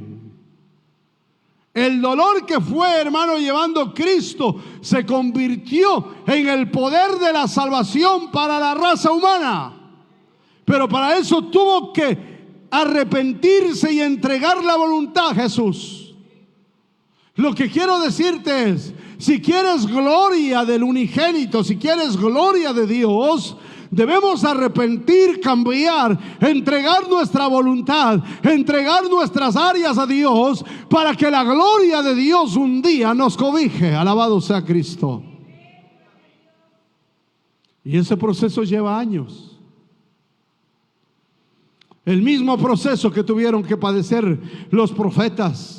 El dolor que fue, hermano, llevando Cristo se convirtió en el poder de la salvación para la raza humana. Pero para eso tuvo que arrepentirse y entregar la voluntad a Jesús. Lo que quiero decirte es: si quieres gloria del unigénito, si quieres gloria de Dios, debemos arrepentir, cambiar, entregar nuestra voluntad, entregar nuestras áreas a Dios, para que la gloria de Dios un día nos cobije. Alabado sea Cristo. Y ese proceso lleva años. El mismo proceso que tuvieron que padecer los profetas,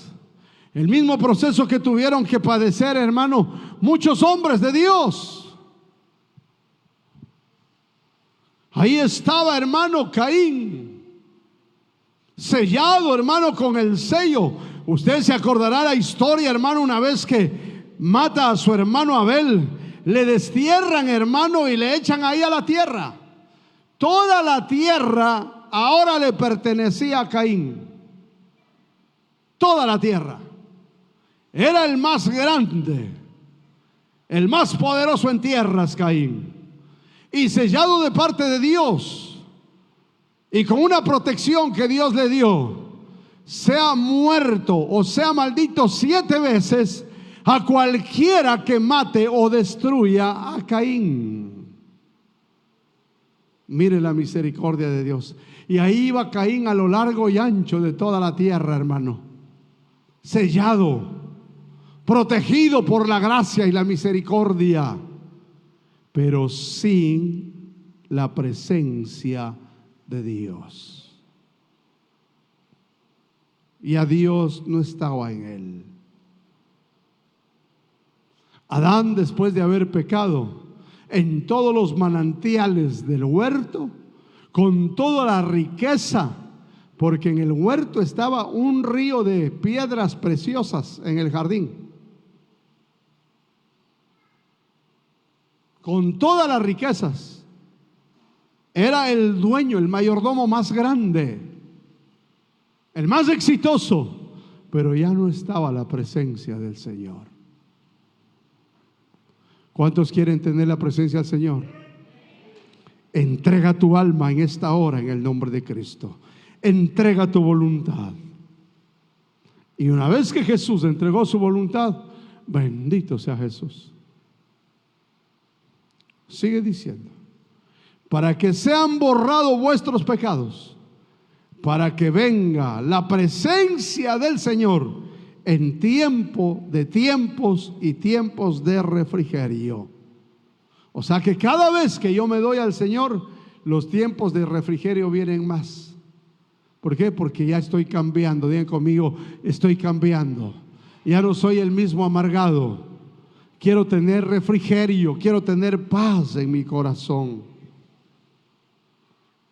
el mismo proceso que tuvieron que padecer, hermano, muchos hombres de Dios. Ahí estaba, hermano, Caín, sellado, hermano, con el sello. Usted se acordará la historia, hermano, una vez que mata a su hermano Abel, le destierran, hermano, y le echan ahí a la tierra. Toda la tierra ahora le pertenecía a Caín. Toda la tierra. Era el más grande, el más poderoso en tierras, Caín. Y sellado de parte de Dios, y con una protección que Dios le dio, sea muerto o sea maldito 7 veces a cualquiera que mate o destruya a Caín. Mire la misericordia de Dios. Y ahí iba Caín a lo largo y ancho de toda la tierra, hermano, sellado, protegido por la gracia y la misericordia, pero sin la presencia de Dios. Y a Dios no estaba en él. Adán, después de haber pecado, en todos los manantiales del huerto, con toda la riqueza, porque en el huerto estaba un río de piedras preciosas en el jardín, con todas las riquezas. Era el dueño, el mayordomo más grande, el más exitoso, pero ya no estaba la presencia del Señor. ¿Cuántos quieren tener la presencia del Señor? Entrega tu alma en esta hora en el nombre de Cristo. Entrega tu voluntad. Y una vez que Jesús entregó su voluntad, bendito sea Jesús. Sigue diciendo: para que sean borrados vuestros pecados, para que venga la presencia del Señor en tiempo de tiempos y tiempos de refrigerio. O sea que cada vez que yo me doy al Señor, los tiempos de refrigerio vienen más. ¿Por qué? Porque ya estoy cambiando. Digan conmigo: estoy cambiando. Ya no soy el mismo amargado. Quiero tener refrigerio, quiero tener paz en mi corazón.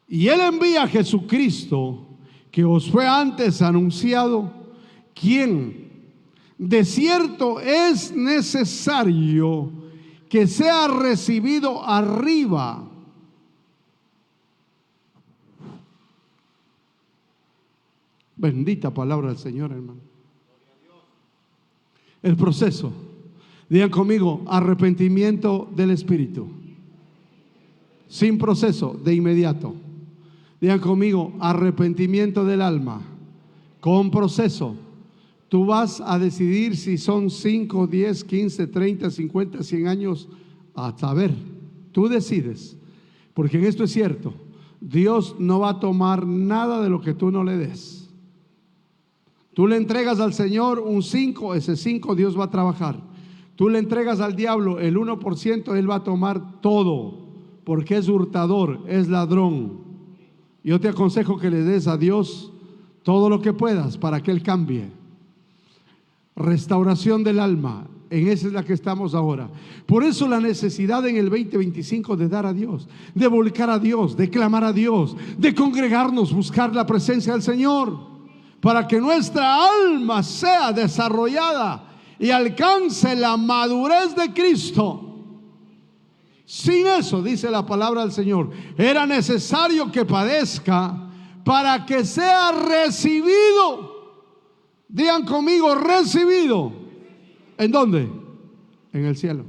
Y Él envía a Jesucristo, que os fue antes anunciado, quien de cierto es necesario que sea recibido arriba. Bendita palabra del Señor, hermano. El proceso. Digan conmigo: arrepentimiento del espíritu. Sin proceso, de inmediato. Digan conmigo: arrepentimiento del alma. Con proceso. Tú vas a decidir si son 5, 10, 15, 30, 50, 100 años. A saber, tú decides. Porque en esto es cierto: Dios no va a tomar nada de lo que tú no le des. Tú le entregas al Señor un 5, ese 5 Dios va a trabajar. Tú le entregas al diablo el 1%, Él va a tomar todo, porque es hurtador, es ladrón. Yo te aconsejo que le des a Dios todo lo que puedas para que Él cambie. Restauración del alma, en esa es la que estamos ahora. Por eso la necesidad en el 2025 de dar a Dios, de volcar a Dios, de clamar a Dios, de congregarnos, buscar la presencia del Señor, para que nuestra alma sea desarrollada y alcance la madurez de Cristo. Sin eso, dice la palabra del Señor, era necesario que padezca para que sea recibido. Digan conmigo: recibido. ¿En dónde? En el cielo.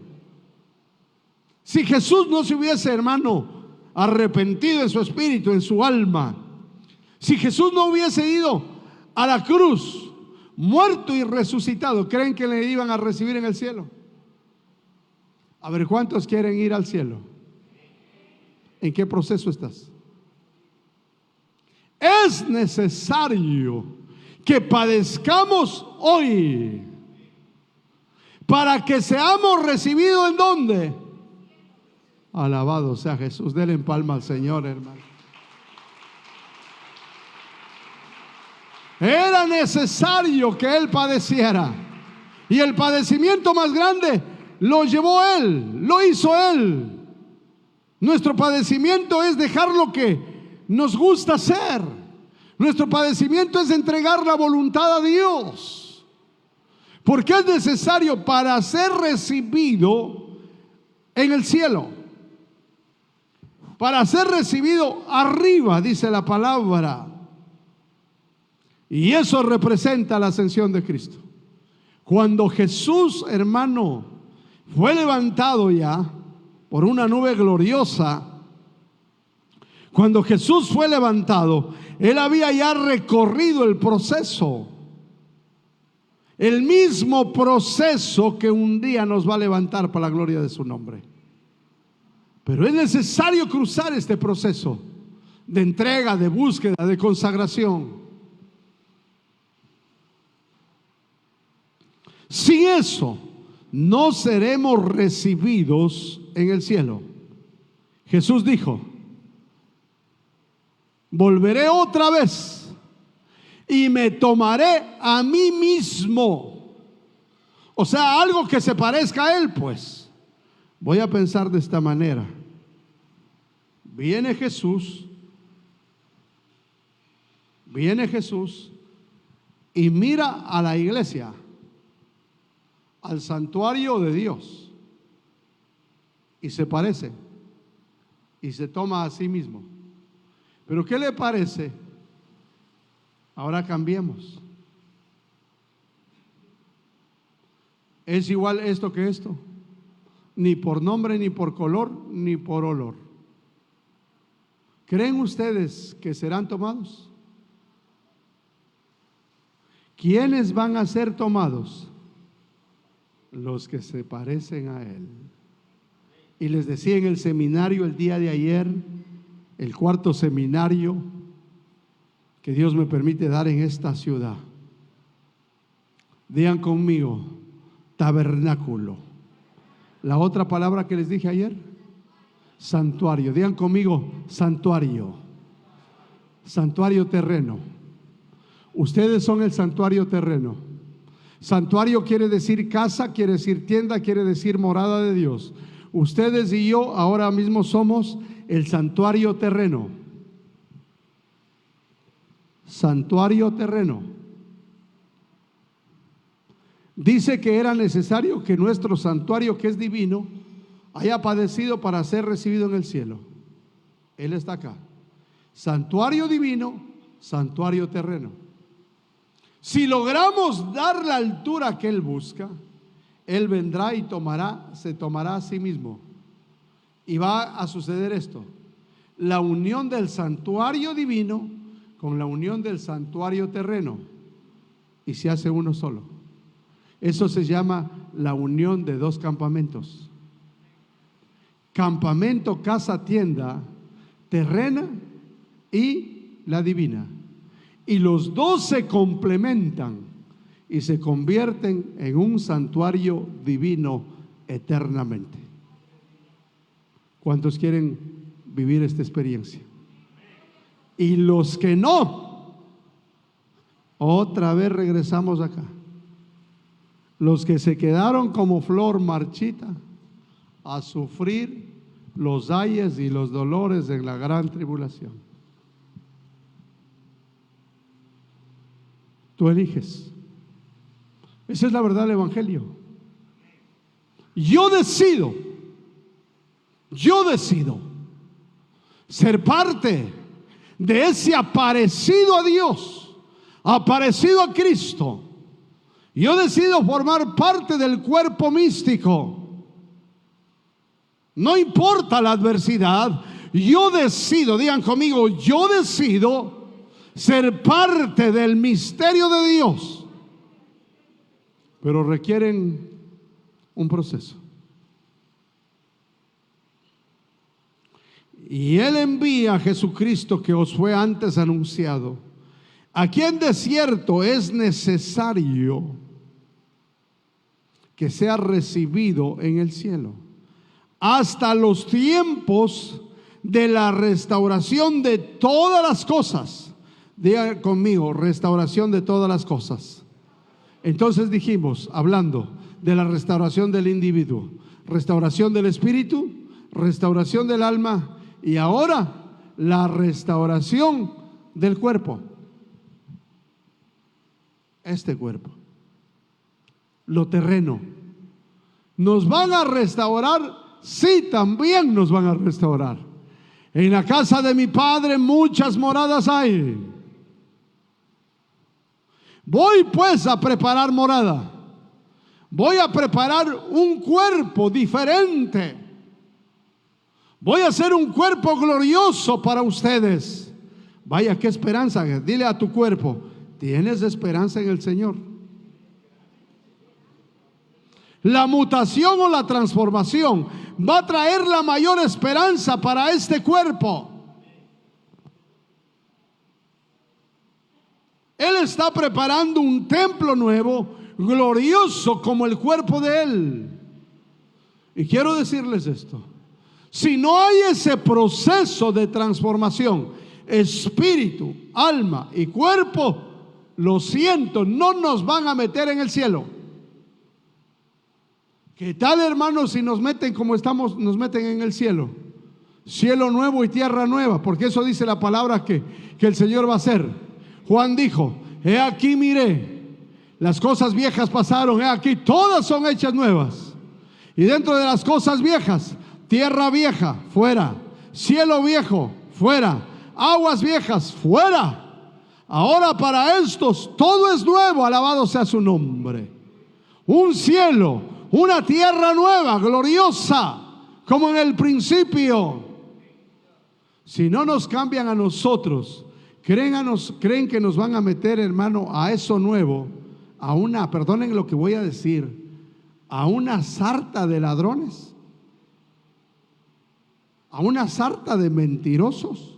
Si Jesús no se hubiese, hermano, arrepentido en su espíritu, en su alma, si Jesús no hubiese ido a la cruz, muerto y resucitado, ¿creen que le iban a recibir en el cielo? A ver, ¿cuántos quieren ir al cielo? ¿En qué proceso estás? Es necesario que padezcamos hoy para que seamos recibidos. ¿En dónde? Alabado sea Jesús. Denle en palma al Señor, hermano. Era necesario que Él padeciera, y el padecimiento más grande lo llevó Él, lo hizo Él. Nuestro padecimiento es dejar lo que nos gusta hacer. Nuestro padecimiento es entregar la voluntad a Dios, porque es necesario para ser recibido en el cielo, para ser recibido arriba, dice la palabra. Y eso representa la ascensión de Cristo. Cuando Jesús, hermano, fue levantado ya por una nube gloriosa, cuando Jesús fue levantado, Él había ya recorrido el proceso, el mismo proceso que un día nos va a levantar para la gloria de su nombre. Pero es necesario cruzar este proceso de entrega, de búsqueda, de consagración. Sin eso, no seremos recibidos en el cielo. Jesús dijo: volveré otra vez y me tomaré a mí mismo. O sea, algo que se parezca a Él, pues. Voy a pensar de esta manera. Viene Jesús, Viene Jesús y mira a la iglesia, al santuario de Dios, y se parece y se toma a sí mismo. ¿Pero qué le parece? Ahora cambiemos. ¿Es igual esto que esto? Ni por nombre, ni por color, ni por olor. ¿Creen ustedes que serán tomados? ¿Quiénes van a ser tomados? Los que se parecen a Él. Y les decía en el seminario el día de ayer, el cuarto seminario que Dios me permite dar en esta ciudad. Digan conmigo, tabernáculo. La otra palabra que les dije ayer, santuario. Digan conmigo, santuario. Santuario terreno. Ustedes son el santuario terreno. Santuario quiere decir casa, quiere decir tienda, quiere decir morada de Dios. Ustedes y yo ahora mismo somos el santuario terreno. Santuario terreno. Dice que era necesario que nuestro santuario, que es divino, haya padecido para ser recibido en el cielo. Él está acá. Santuario divino, santuario terreno. Si logramos dar la altura que Él busca, Él vendrá y se tomará a sí mismo. Y va a suceder esto: la unión del santuario divino con la unión del santuario terreno, y se hace uno solo. Eso se llama la unión de dos campamentos. Campamento, casa, tienda, terrena y la divina. Y los dos se complementan y se convierten en un santuario divino eternamente. ¿Cuántos quieren vivir esta experiencia? Y los que no, otra vez regresamos acá. Los que se quedaron como flor marchita a sufrir los ayes y los dolores de la gran tribulación. Tú eliges. Esa es la verdad del Evangelio. Yo decido ser parte de ese aparecido a Dios, aparecido a Cristo. Yo decido formar parte del cuerpo místico. No importa la adversidad, yo decido, digan conmigo, yo decido ser parte del misterio de Dios. Pero requieren un proceso. Y Él envía a Jesucristo, que os fue antes anunciado. Aquí en desierto es necesario que sea recibido en el cielo, hasta los tiempos de la restauración de todas las cosas. Diga conmigo, restauración de todas las cosas. Entonces dijimos, hablando de la restauración del individuo, restauración del espíritu, restauración del alma, y ahora la restauración del cuerpo. Este cuerpo, lo terreno. ¿Nos van a restaurar? Sí, también nos van a restaurar. En la casa de mi Padre muchas moradas hay. Voy pues a preparar morada. Voy a preparar un cuerpo diferente. Voy a hacer un cuerpo glorioso para ustedes. Vaya, qué esperanza. Dile a tu cuerpo, tienes esperanza en el Señor. La mutación o la transformación va a traer la mayor esperanza para este cuerpo. Él está preparando un templo nuevo, glorioso como el cuerpo de Él. Y quiero decirles esto: si no hay ese proceso de transformación, espíritu, alma y cuerpo, lo siento, no nos van a meter en el cielo. ¿Qué tal, hermanos, si nos meten como estamos, nos meten en el cielo? Cielo nuevo y tierra nueva, porque eso dice la palabra que el Señor va a hacer. Juan dijo: he aquí, miré, las cosas viejas pasaron, he aquí, todas son hechas nuevas. Y dentro de las cosas viejas, tierra vieja, fuera; cielo viejo, fuera; aguas viejas, fuera. Ahora para estos todo es nuevo, alabado sea su nombre. Un cielo, una tierra nueva, gloriosa, como en el principio. Si no nos cambian a nosotros, creen que nos van a meter, hermano, a eso nuevo, a una, perdonen lo que voy a decir, a una sarta de ladrones, a una sarta de mentirosos,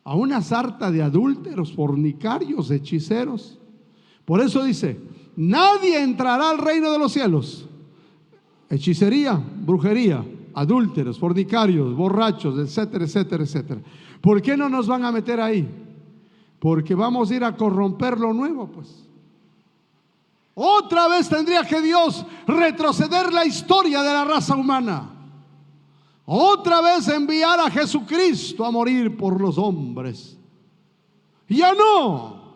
a una sarta de adúlteros, fornicarios, hechiceros. Por eso dice: nadie entrará al reino de los cielos. Hechicería, brujería, adúlteros, fornicarios, borrachos, etcétera, etcétera, etcétera. ¿Por qué no nos van a meter ahí? Porque vamos a ir a corromper lo nuevo, pues. Otra vez tendría que Dios retroceder la historia de la raza humana. Otra vez enviar a Jesucristo a morir por los hombres. Ya no.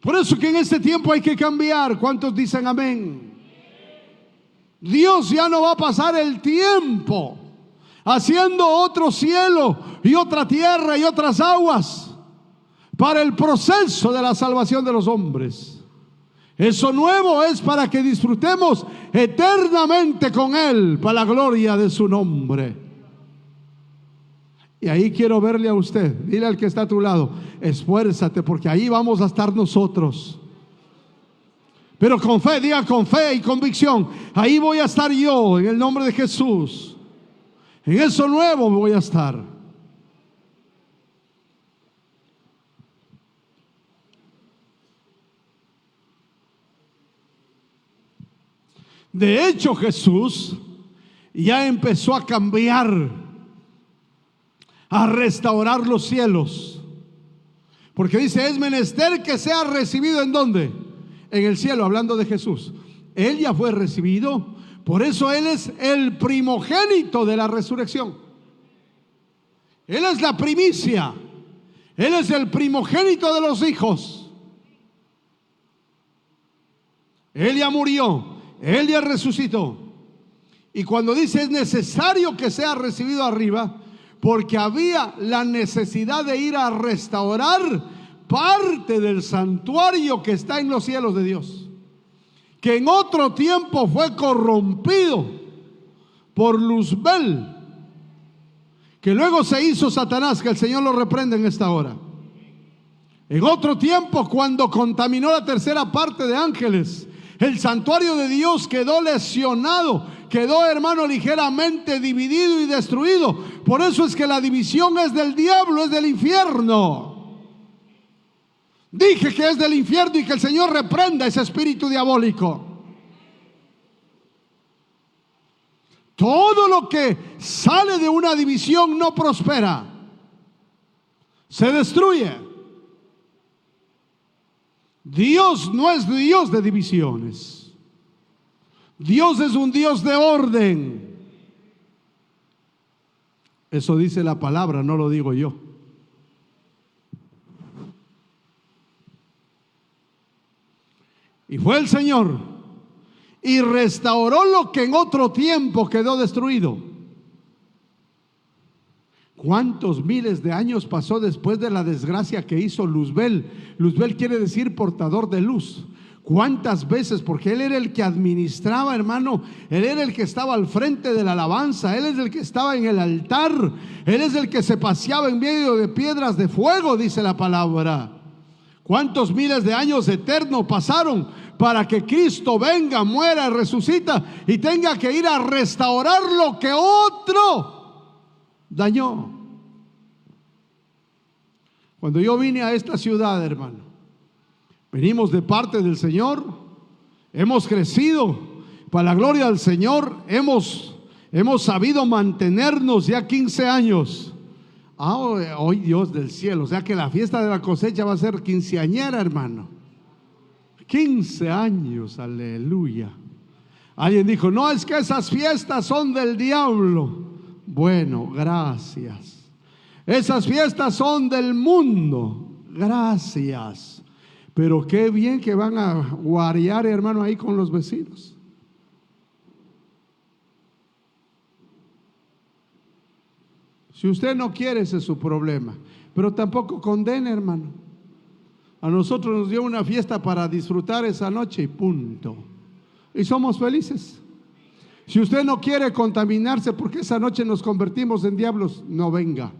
Por eso que en este tiempo hay que cambiar. ¿Cuántos dicen amén? Dios ya no va a pasar el tiempo haciendo otro cielo y otra tierra y otras aguas para el proceso de la salvación de los hombres. Eso nuevo es para que disfrutemos eternamente con Él, para la gloria de su nombre. Y ahí quiero verle a usted. Dile al que está a tu lado: esfuérzate, porque ahí vamos a estar nosotros. Pero con fe, diga con fe y convicción: ahí voy a estar yo, en el nombre de Jesús. En eso nuevo voy a estar. De hecho, Jesús ya empezó a cambiar, a restaurar los cielos. Porque dice: es menester que sea recibido, ¿en dónde? En el cielo, hablando de Jesús. Él ya fue recibido, por eso Él es el primogénito de la resurrección. Él es la primicia, Él es el primogénito de los hijos. Él ya murió, Él ya resucitó. Y cuando dice es necesario que sea recibido arriba, porque había la necesidad de ir a restaurar parte del santuario que está en los cielos de Dios, que en otro tiempo fue corrompido por Luzbel, que luego se hizo Satanás, que el Señor lo reprende en esta hora. En otro tiempo, cuando contaminó la tercera parte de ángeles, el santuario de Dios quedó lesionado, quedó, hermano, ligeramente dividido y destruido. Por eso es que la división es del diablo, es del infierno. Dije que es del infierno y que el Señor reprenda ese espíritu diabólico. Todo lo que sale de una división no prospera, se destruye. Dios no es Dios de divisiones. Dios es un Dios de orden. Eso dice la palabra, no lo digo yo. Y fue el Señor y restauró lo que en otro tiempo quedó destruido. ¿Cuántos miles de años pasó después de la desgracia que hizo Luzbel? Luzbel quiere decir portador de luz. ¿Cuántas veces? Porque él era el que administraba, hermano. Él era el que estaba al frente de la alabanza. Él es el que estaba en el altar. Él es el que se paseaba en medio de piedras de fuego, dice la palabra. ¿Cuántos miles de años eternos pasaron para que Cristo venga, muera y resucita y tenga que ir a restaurar lo que otro dañó? Cuando yo vine a esta ciudad, hermano, venimos de parte del Señor, hemos crecido para la gloria del Señor, hemos sabido mantenernos ya 15 años. Hoy Dios del cielo, o sea que la fiesta de la cosecha va a ser quinceañera, hermano. 15 años, aleluya. Alguien dijo: no, es que esas fiestas son del diablo. Bueno, gracias. Esas fiestas son del mundo. Gracias. Pero qué bien que van a guarear, hermano, ahí con los vecinos. Si usted no quiere, ese es su problema. Pero tampoco condene, hermano. A nosotros nos dio una fiesta para disfrutar esa noche y punto. Y somos felices. Si usted no quiere contaminarse porque esa noche nos convertimos en diablos, no venga.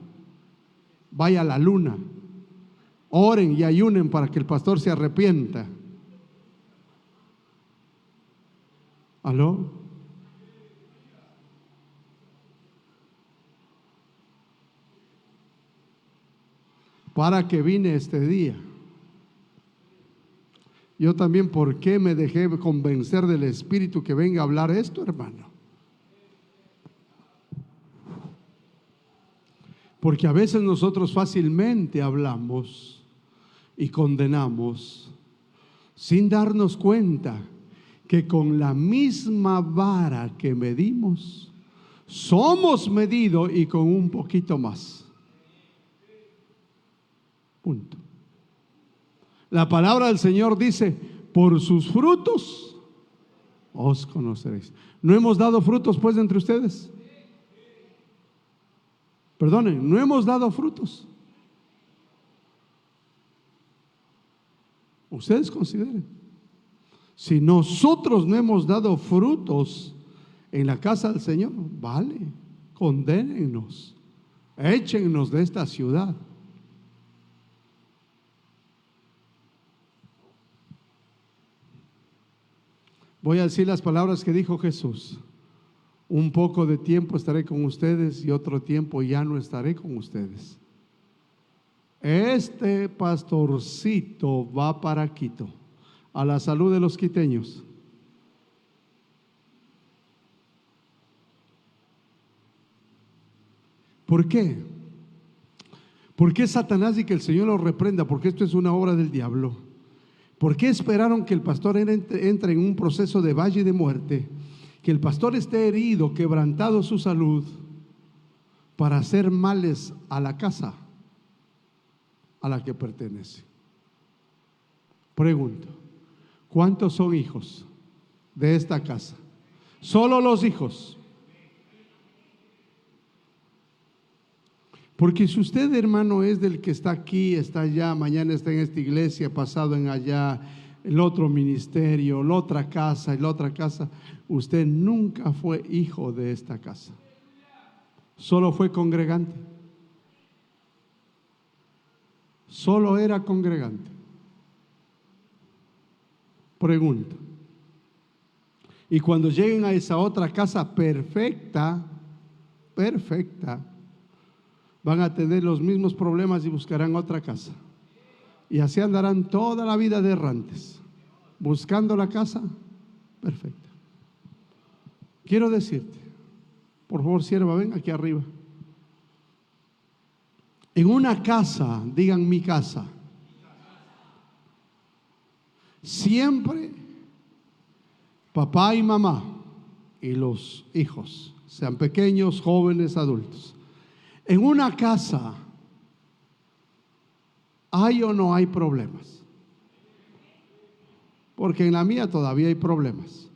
Vaya a la luna. Oren y ayunen para que el pastor se arrepienta. ¿Aló? ¿Para qué vine este día? Yo también, ¿por qué me dejé convencer del Espíritu que venga a hablar esto, hermano? Porque a veces nosotros fácilmente hablamos y condenamos sin darnos cuenta que con la misma vara que medimos, somos medidos y con un poquito más. Punto. La palabra del Señor dice: por sus frutos os conoceréis. ¿No hemos dado frutos pues entre ustedes? Perdonen, no hemos dado frutos. Ustedes consideren. Si nosotros no hemos dado frutos en la casa del Señor, vale, condénennos, échennos de esta ciudad. Voy a decir las palabras que dijo Jesús: un poco de tiempo estaré con ustedes y otro tiempo ya no estaré con ustedes. Este pastorcito va para Quito, a la salud de los quiteños. ¿Por qué? ¿Por qué Satanás y que el Señor lo reprenda? Porque esto es una obra del diablo. ¿Por qué esperaron que el pastor entre en un proceso de valle de muerte? Que el pastor esté herido, quebrantado su salud, para hacer males a la casa a la que pertenece. Pregunto: ¿cuántos son hijos de esta casa? Solo los hijos. Porque si usted, hermano, es del que está aquí, está allá, mañana está en esta iglesia, pasado en allá, el otro ministerio, la otra casa, usted nunca fue hijo de esta casa. Solo fue congregante. Solo era congregante. Pregunta: y cuando lleguen a esa otra casa perfecta, van a tener los mismos problemas y buscarán otra casa. Y así andarán toda la vida de errantes, buscando la casa perfecta. Quiero decirte, por favor, sierva, ven aquí arriba. En una casa, digan mi casa, siempre papá y mamá y los hijos, sean pequeños, jóvenes, adultos. En una casa, ¿hay o no hay problemas? Porque en la mía todavía hay problemas.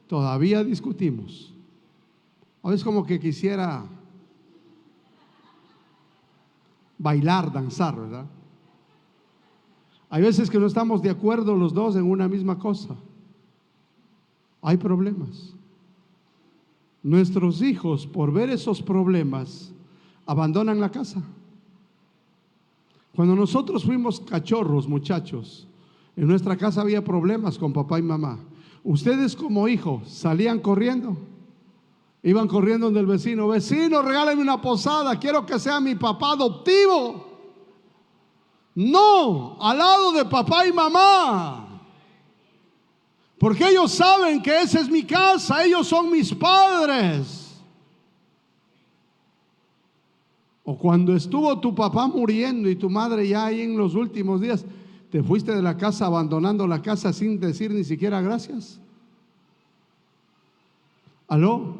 Todavía discutimos. A veces como que quisiera bailar, danzar, ¿verdad? Hay veces que no estamos de acuerdo los dos en una misma cosa. Hay problemas. Nuestros hijos, por ver esos problemas, abandonan la casa. Cuando nosotros fuimos cachorros, muchachos, en nuestra casa había problemas con papá y mamá. Ustedes como hijos salían corriendo, iban corriendo donde el vecino: vecino, regálame una posada, quiero que sea mi papá adoptivo. No, al lado de papá y mamá. Porque ellos saben que esa es mi casa, ellos son mis padres. O cuando estuvo tu papá muriendo y tu madre ya ahí en los últimos días, te fuiste de la casa abandonando la casa sin decir ni siquiera gracias. ¿Aló?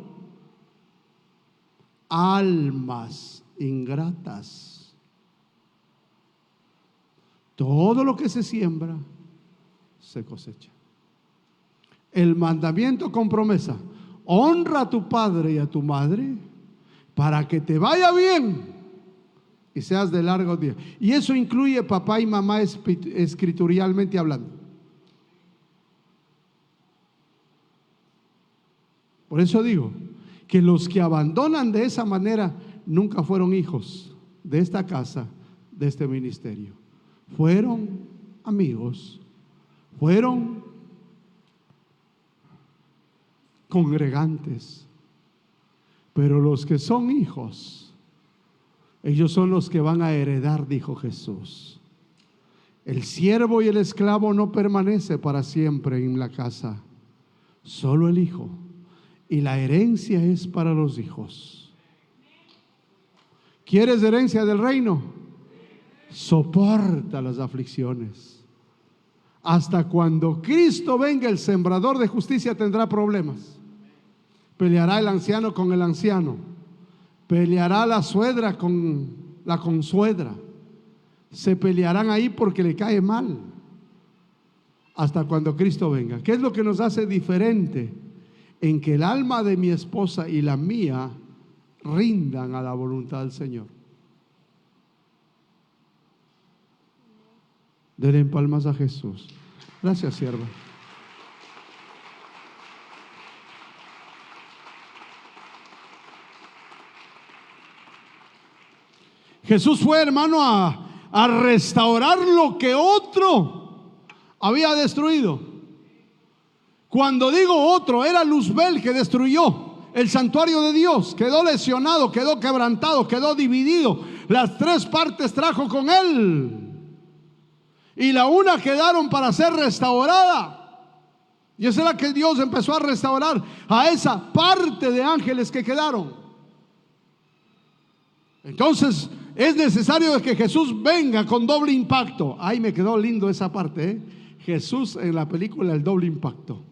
Almas ingratas. Todo lo que se siembra, se cosecha. El mandamiento con promesa: honra a tu padre y a tu madre para que te vaya bien y seas de largo día. Y eso incluye papá y mamá escrituralmente hablando. Por eso digo que los que abandonan de esa manera nunca fueron hijos de esta casa, de este ministerio. Fueron amigos, fueron congregantes, pero los que son hijos, ellos son los que van a heredar, dijo Jesús. El siervo y el esclavo no permanece para siempre en la casa, solo el hijo, y la herencia es para los hijos. ¿Quieres herencia del reino? Soporta las aflicciones. Hasta cuando Cristo venga, el sembrador de justicia tendrá problemas. Peleará el anciano con el anciano, peleará la suegra con la consuegra, se pelearán ahí porque le cae mal, hasta cuando Cristo venga. ¿Qué es lo que nos hace diferente? En que el alma de mi esposa y la mía rindan a la voluntad del Señor. Denle palmas a Jesús. Gracias, sierva. Jesús fue, hermano, a restaurar lo que otro había destruido. Cuando digo otro, era Luzbel que destruyó el santuario de Dios. Quedó lesionado, quedó quebrantado, quedó dividido. Las tres partes trajo con él, y la una quedaron para ser restaurada. Y esa es la que Dios empezó a restaurar, a esa parte de ángeles que quedaron. Entonces es necesario que Jesús venga con doble impacto. Ay, me quedó lindo esa parte, ¿eh? Jesús en la película, el doble impacto.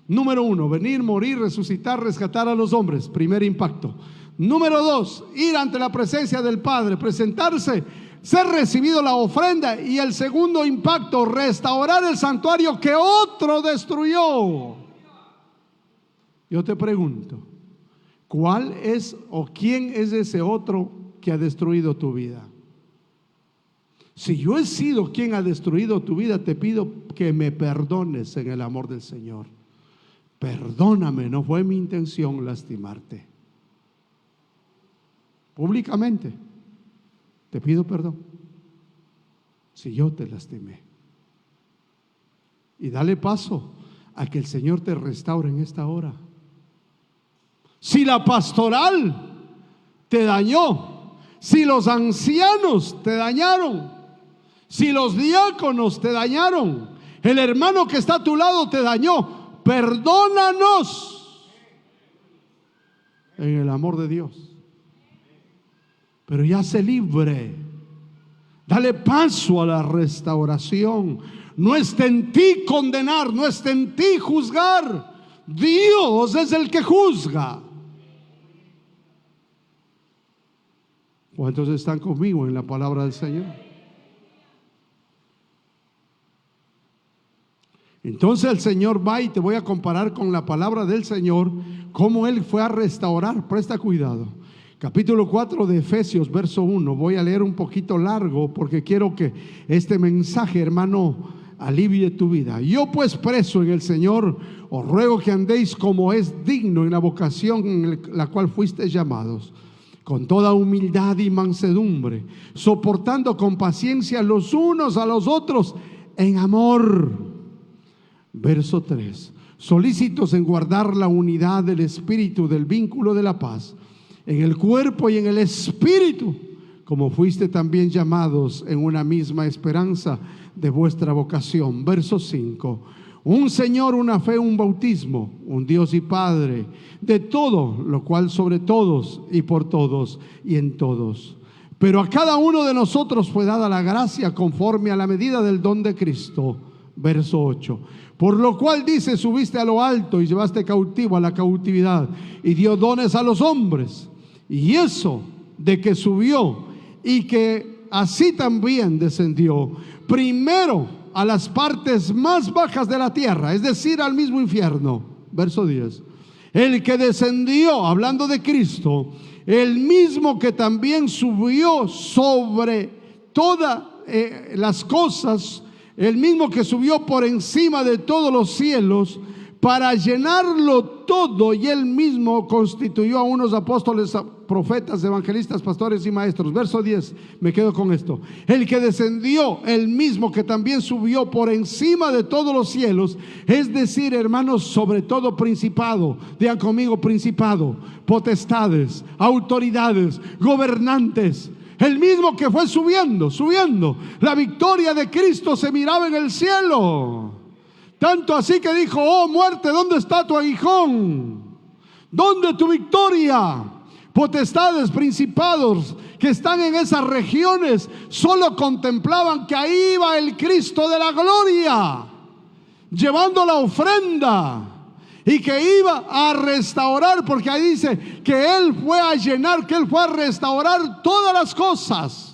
Número 1, venir, morir, resucitar, rescatar a los hombres. Primer impacto. Número 2, ir ante la presencia del Padre, presentarse, ser recibido la ofrenda. Y el segundo impacto, restaurar el santuario que otro destruyó. Yo te pregunto, ¿cuál es o quién es ese otro que ha destruido tu vida? Si yo he sido quien ha destruido tu vida, te pido que me perdones en el amor del Señor. Perdóname, no fue mi intención lastimarte. Públicamente te pido perdón si yo te lastimé. Y dale paso a que el Señor te restaure en esta hora. Si la pastoral te dañó, si los ancianos te dañaron, si los diáconos te dañaron, el hermano que está a tu lado te dañó, perdónanos en el amor de Dios. Pero ya se libre. Dale paso a la restauración. No está en ti condenar, no está en ti juzgar. Dios es el que juzga. ¿Cuántos están conmigo en la palabra del Señor? Entonces el Señor va, y te voy a comparar con la palabra del Señor, cómo Él fue a restaurar. Presta cuidado. Capítulo 4 de Efesios, verso 1. Voy a leer un poquito largo porque quiero que este mensaje, hermano, alivie tu vida. Yo pues, preso en el Señor, os ruego que andéis como es digno en la vocación en la cual fuisteis llamados, con toda humildad y mansedumbre, soportando con paciencia los unos a los otros en amor. Verso 3. Solícitos en guardar la unidad del espíritu, del vínculo de la paz, en el cuerpo y en el espíritu, como fuiste también llamados en una misma esperanza de vuestra vocación. Verso 5. Un Señor, una fe, un bautismo, un Dios y Padre de todo, lo cual sobre todos y por todos y en todos. Pero a cada uno de nosotros fue dada la gracia conforme a la medida del don de Cristo. Verso 8. Por lo cual dice: subiste a lo alto y llevaste cautivo a la cautividad, y dio dones a los hombres. Y eso de que subió y que así también descendió primero a las partes más bajas de la tierra, es decir, al mismo infierno. Verso 10. El que descendió, hablando de Cristo, el mismo que también subió sobre todas las cosas, el mismo que subió por encima de todos los cielos, para llenarlo todo, y él mismo constituyó a unos apóstoles, profetas, evangelistas, pastores y maestros. Verso 10, me quedo con esto. El que descendió, el mismo que también subió por encima de todos los cielos, es decir, hermanos, sobre todo principado, digan conmigo, principado, potestades, autoridades, gobernantes. El mismo que fue subiendo. La victoria de Cristo se miraba en el cielo. Tanto así que dijo: oh muerte, ¿dónde está tu aguijón? ¿Dónde tu victoria? Potestades, principados que están en esas regiones solo contemplaban que ahí iba el Cristo de la gloria, llevando la ofrenda, y que iba a restaurar, porque ahí dice que Él fue a llenar, que Él fue a restaurar todas las cosas.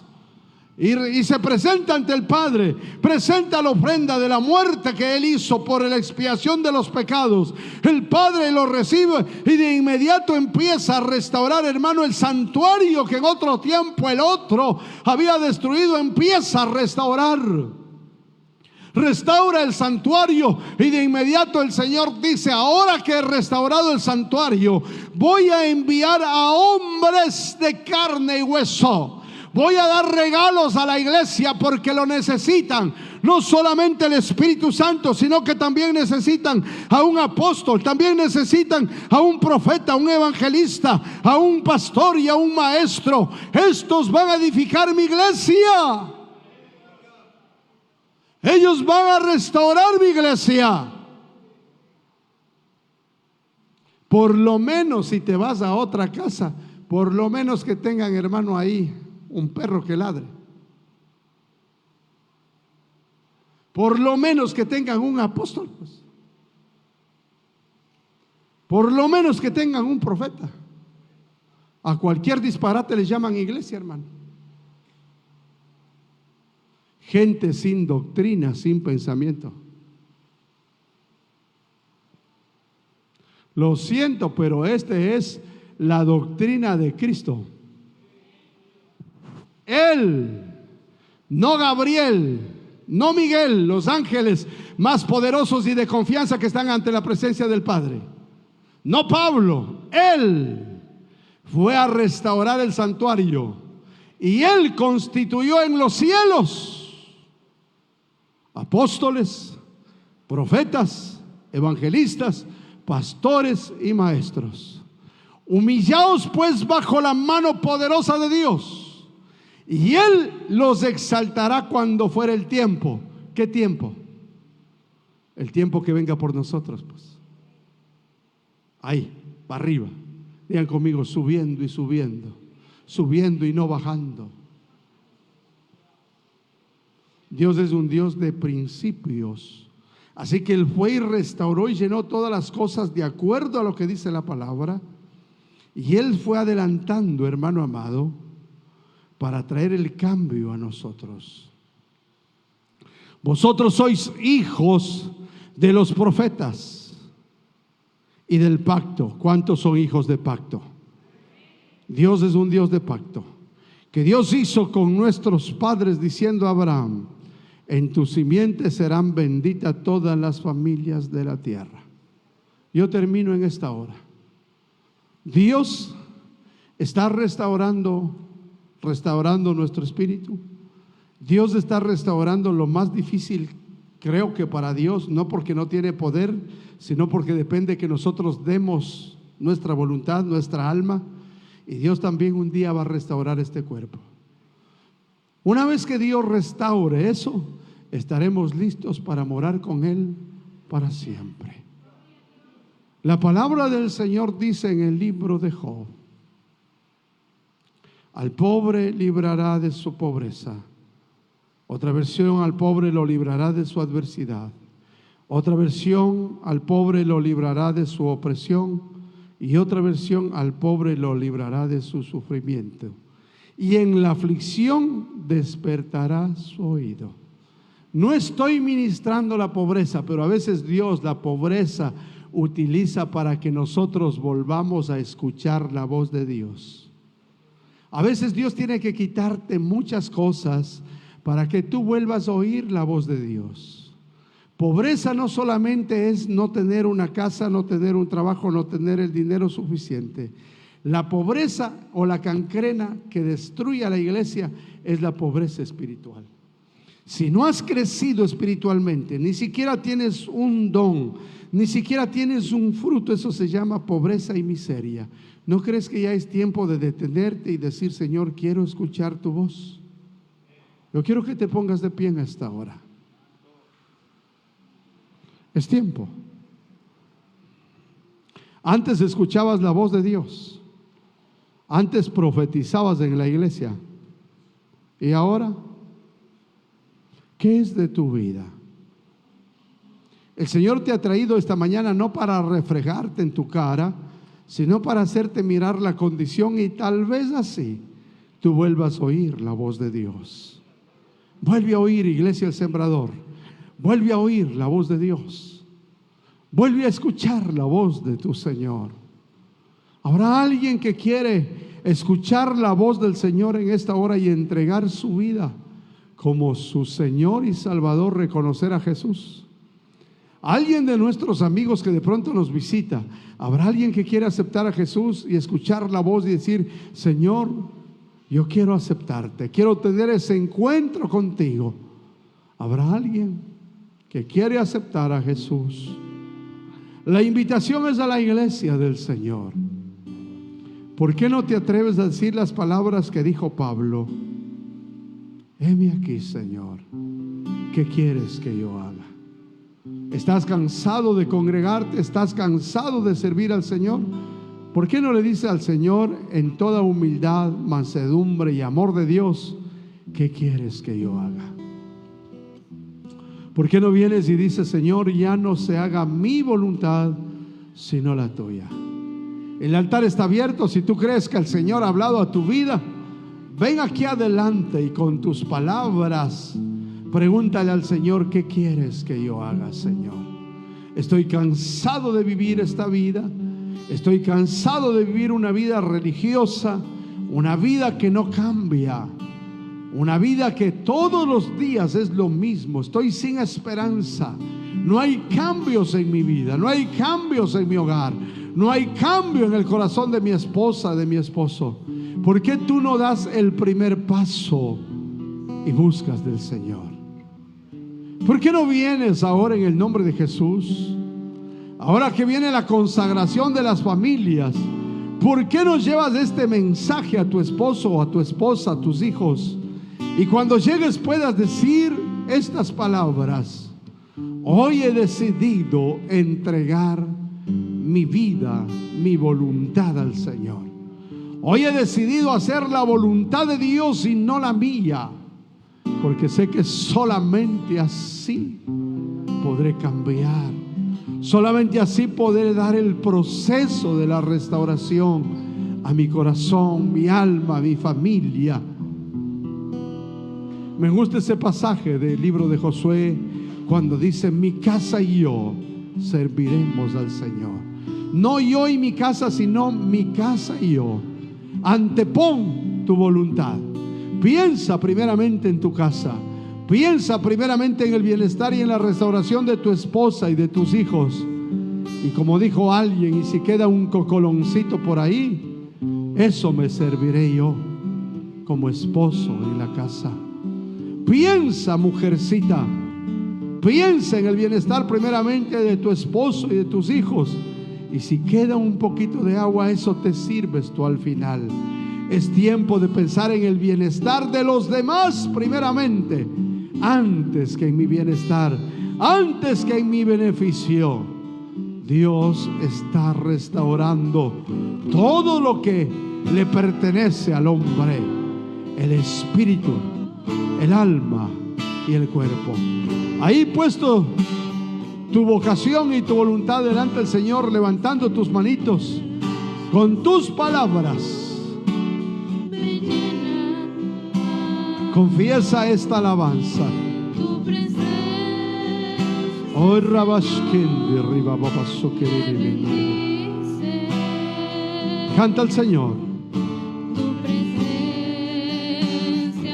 Y se presenta ante el Padre, presenta la ofrenda de la muerte que Él hizo por la expiación de los pecados. El Padre lo recibe y de inmediato empieza a restaurar, hermano, el santuario que en otro tiempo el otro había destruido. Empieza a restaurar. Restaura el santuario, y de inmediato el Señor dice: ahora que he restaurado el santuario, voy a enviar a hombres de carne y hueso. Voy a dar regalos a la iglesia porque lo necesitan. No solamente el Espíritu Santo, sino que también necesitan a un apóstol, también necesitan a un profeta, a un evangelista, a un pastor y a un maestro. Estos van a edificar mi iglesia. Ellos van a restaurar mi iglesia. Por lo menos, si te vas a otra casa, por lo menos que tengan, hermano, ahí un perro que ladre. Por lo menos que tengan un apóstol, pues. Por lo menos que tengan un profeta. A cualquier disparate les llaman iglesia, hermano. Gente sin doctrina, sin pensamiento. Lo siento, pero esta es la doctrina de Cristo. Él, no Gabriel, no Miguel, los ángeles más poderosos y de confianza que están ante la presencia del Padre. No Pablo, Él fue a restaurar el santuario y Él constituyó en los cielos apóstoles, profetas, evangelistas, pastores y maestros. Humillaos pues bajo la mano poderosa de Dios, y Él los exaltará cuando fuere el tiempo. ¿Qué tiempo? El tiempo que venga por nosotros, pues. Ahí, para arriba. Digan conmigo: subiendo y subiendo, subiendo y no bajando. Dios es un Dios de principios. Así que Él fue y restauró y llenó todas las cosas de acuerdo a lo que dice la palabra. Y Él fue adelantando, hermano amado, para traer el cambio a nosotros. Vosotros sois hijos de los profetas y del pacto. ¿Cuántos son hijos de pacto? Dios es un Dios de pacto, que Dios hizo con nuestros padres, diciendo a Abraham: en tu simiente serán benditas todas las familias de la tierra. Yo termino en esta hora. Dios está restaurando nuestro espíritu. Dios está restaurando lo más difícil, creo que para Dios, no porque no tiene poder, sino porque depende que nosotros demos nuestra voluntad, nuestra alma, y Dios también un día va a restaurar este cuerpo. Una vez que Dios restaure eso, estaremos listos para morar con Él para siempre. La palabra del Señor dice en el libro de Job: al pobre librará de su pobreza. Otra versión: al pobre lo librará de su adversidad. Otra versión: al pobre lo librará de su opresión. Y otra versión: al pobre lo librará de su sufrimiento. y en la aflicción despertará su oído. No estoy ministrando la pobreza, pero a veces Dios la pobreza utiliza para que nosotros volvamos a escuchar la voz de Dios. A veces Dios tiene que quitarte muchas cosas para que tú vuelvas a oír la voz de Dios. Pobreza no solamente es no tener una casa, no tener un trabajo, no tener el dinero suficiente. La pobreza o la cancrena que destruye a la iglesia es la pobreza espiritual. Si no has crecido espiritualmente, ni siquiera tienes un don, ni siquiera tienes un fruto, eso se llama pobreza y miseria. ¿No crees que ya es tiempo de detenerte y decir: Señor, quiero escuchar tu voz? Yo quiero que te pongas de pie en esta hora. Es tiempo. Antes escuchabas la voz de Dios, antes profetizabas en la iglesia, y ahora, ¿qué es de tu vida? El Señor te ha traído esta mañana no para reflejarte en tu cara, sino para hacerte mirar la condición, y tal vez así tú vuelvas a oír la voz de Dios. Vuelve a oír, Iglesia El Sembrador. Vuelve a oír la voz de Dios. Vuelve a escuchar la voz de tu Señor. ¿Habrá alguien que quiere escuchar la voz del Señor en esta hora y entregar su vida como su Señor y Salvador, reconocer a Jesús? Alguien de nuestros amigos que de pronto nos visita, ¿habrá alguien que quiere aceptar a Jesús y escuchar la voz y decir: Señor, yo quiero aceptarte, quiero tener ese encuentro contigo? ¿Habrá alguien que quiere aceptar a Jesús? La invitación es a la iglesia del Señor. ¿Por qué no te atreves a decir las palabras que dijo Pablo? Heme aquí, Señor, ¿qué quieres que yo haga? ¿Estás cansado de congregarte? ¿Estás cansado de servir al Señor? ¿Por qué no le dice al Señor en toda humildad, mansedumbre y amor de Dios: ¿qué quieres que yo haga? ¿Por qué no vienes y dices: Señor, ya no se haga mi voluntad sino la tuya? El altar está abierto. Si tú crees que el Señor ha hablado a tu vida, ven aquí adelante y con tus palabras pregúntale al Señor: ¿qué quieres que yo haga, Señor? Estoy cansado de vivir esta vida. Estoy cansado de vivir una vida religiosa, una vida que no cambia, una vida que todos los días es lo mismo. Estoy sin esperanza. No hay cambios en mi vida, no hay cambios en mi hogar, no hay cambio en el corazón de mi esposa, de mi esposo. ¿Por qué tú no das el primer paso y buscas del Señor? ¿Por qué no vienes ahora en el nombre de Jesús? Ahora que viene la consagración de las familias, ¿por qué no llevas este mensaje a tu esposo o a tu esposa, a tus hijos? Y cuando llegues puedas decir estas palabras: hoy he decidido entregar mi vida, mi voluntad al Señor. Hoy he decidido hacer la voluntad de Dios y no la mía, porque sé que solamente así podré cambiar. Solamente así podré dar el proceso de la restauración a mi corazón, mi alma, mi familia. Me gusta ese pasaje del libro de Josué cuando dice: mi casa y yo serviremos al Señor. No yo y mi casa, sino mi casa y yo. Antepon tu voluntad. Piensa primeramente en tu casa. Piensa primeramente en el bienestar y en la restauración de tu esposa y de tus hijos. Y como dijo alguien, y si queda un cocoloncito por ahí, eso me serviré yo como esposo en la casa. Piensa, mujercita, piensa en el bienestar primeramente de tu esposo y de tus hijos. Y si queda un poquito de agua, eso te sirves tú al final. Es tiempo de pensar en el bienestar de los demás primeramente, antes que en mi bienestar, antes que en mi beneficio. Dios está restaurando todo lo que le pertenece al hombre: el espíritu, el alma y el cuerpo. Ahí puesto tu vocación y tu voluntad delante del Señor, levantando tus manitos con tus palabras. Confiesa esta alabanza. Tu presencia. Hoy Rabashkendi Ribababasokerebe. Bendice. Canta al Señor. Tu presencia,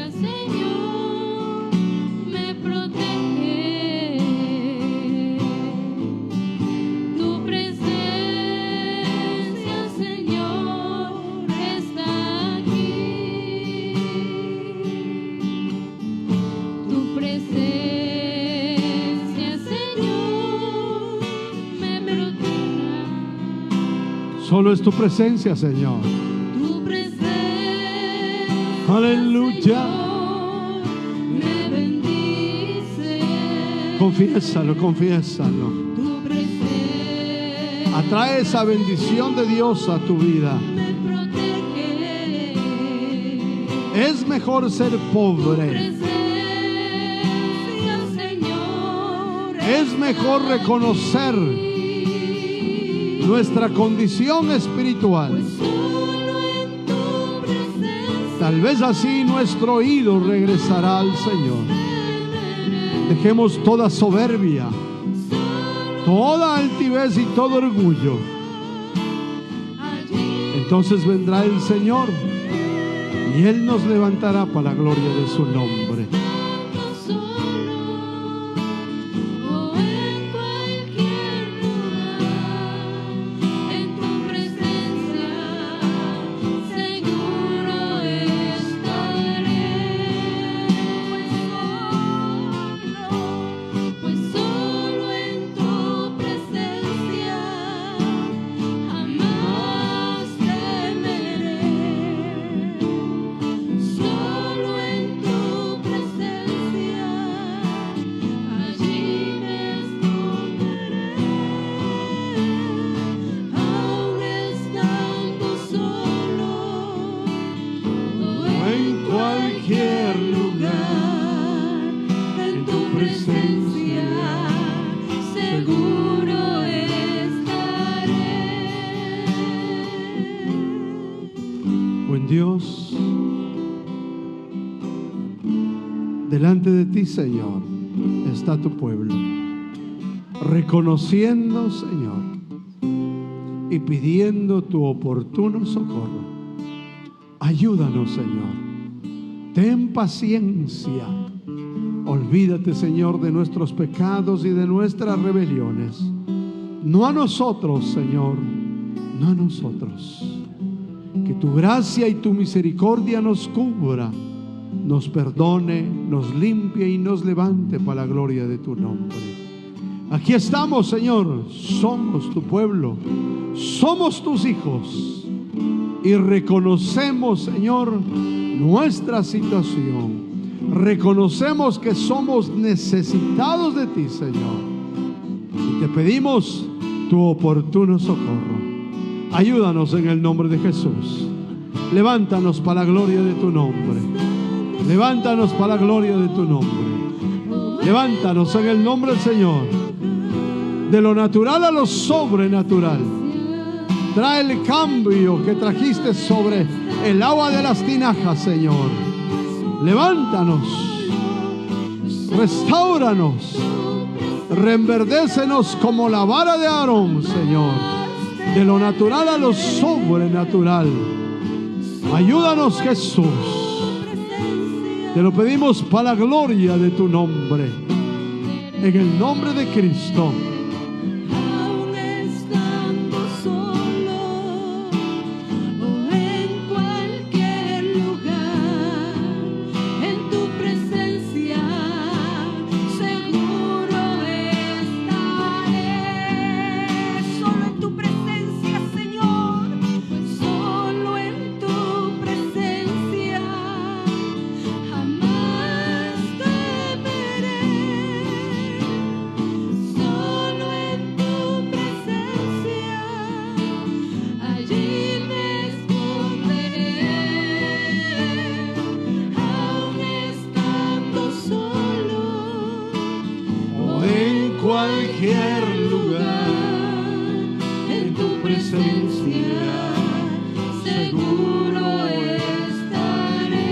Señor, me protege. Tu presencia, Señor, está aquí. Tu presencia, Señor, me protegerá. Solo es tu presencia, Señor. Tu presencia, Aleluya. Señor, me bendice. Confiésalo, confiésalo. Tu presencia Atrae esa bendición de Dios a tu vida. me protege. Es mejor ser Tu pobre. presencia, Señor, Es mejor reconocer nuestra condición espiritual. pues solo en tu presencia Tal vez así nuestro oído regresará al Señor. Dejemos toda soberbia, toda altivez y todo orgullo. allí Entonces vendrá el Señor y Él nos levantará para la gloria de su nombre. solo o en cualquier lugar, en tu presencia seguro estaré. Pues solo en tu presencia jamás temeré. Solo en tu presencia allí me esconderé. Aun estando solo o en cualquier lugar, en tu presencia seguro estaré. Buen Dios, delante de ti, Señor, está tu pueblo, reconociendo, Señor, y pidiendo tu oportuno socorro. Ayúdanos, Señor. Ten paciencia. Olvídate, Señor, de nuestros pecados y de nuestras rebeliones. No a nosotros, Señor, no a nosotros. Que tu gracia y tu misericordia nos cubra, nos perdone, nos limpie y nos levante para la gloria de tu nombre. Aquí estamos, Señor, somos tu pueblo, somos tus hijos y reconocemos, Señor, nuestra situación. Reconocemos que somos necesitados de ti, Señor, y te pedimos tu oportuno socorro. Ayúdanos en el nombre de Jesús. Levántanos para la gloria de tu nombre. Levántanos para la gloria de tu nombre. Levántanos en el nombre del Señor. De lo natural a lo sobrenatural. Trae el cambio que trajiste sobre el agua de las tinajas, Señor. Levántanos. Restáuranos. Reenverdécenos como la vara de Aarón, Señor. De lo natural a lo sobrenatural. Ayúdanos, Jesús. Te lo pedimos para la gloria de tu nombre. En el nombre de Cristo. Aun estando solo o en cualquier lugar, en tu presencia seguro estaré. Solo en tu presencia, Señor, solo en tu presencia jamás temeré. Solo en tu presencia allí me esconderé. Aun estando solo O en cualquier lugar. en tu presencia seguro estaré.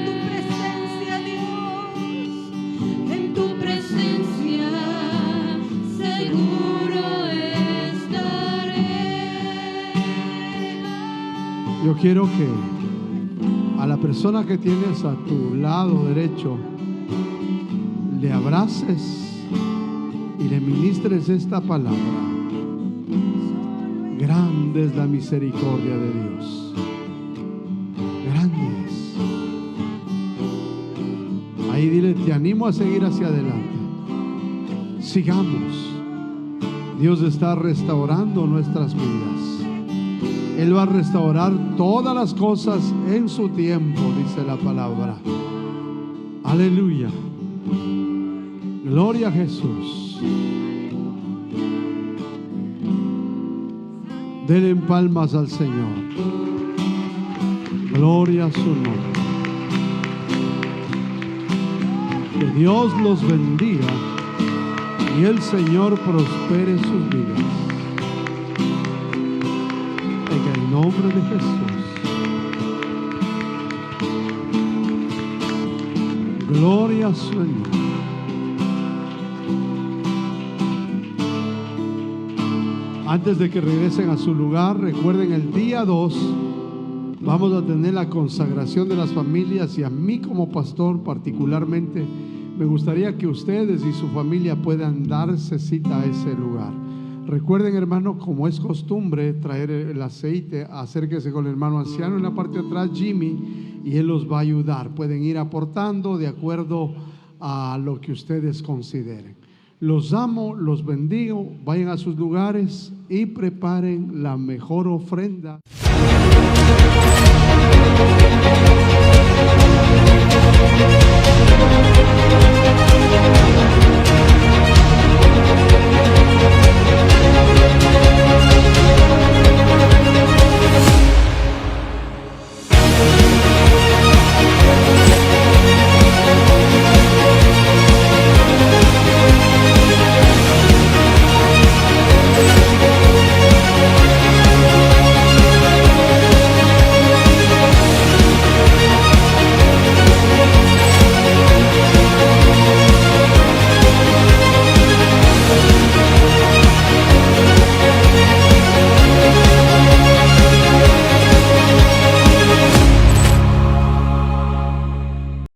Tu presencia, Yo quiero que a la persona que tienes a tu lado derecho le abraces y le ministres esta palabra. Grande es la misericordia de Dios. Grande es. Ahí dile, te animo a seguir hacia adelante. Sigamos. Dios está restaurando nuestras vidas. Él va a restaurar todas las cosas en su tiempo, dice la palabra. Aleluya. Gloria a Jesús. Denle palmas al Señor. Gloria a su nombre. Que Dios los bendiga y el Señor prospere sus vidas. En el nombre de Jesús. Gloria a su nombre. Antes de que regresen a su lugar, recuerden el día 2 vamos a tener la consagración de las familias, y a mí como pastor particularmente me gustaría que ustedes y su familia puedan darse cita a ese lugar. Recuerden, hermano, como es costumbre, traer el aceite. Acérquese con el hermano anciano en la parte de atrás, Jimmy, y él los va a ayudar. Pueden ir aportando de acuerdo a lo que ustedes consideren. Los amo, los bendigo. Vayan a sus lugares y preparen la mejor ofrenda.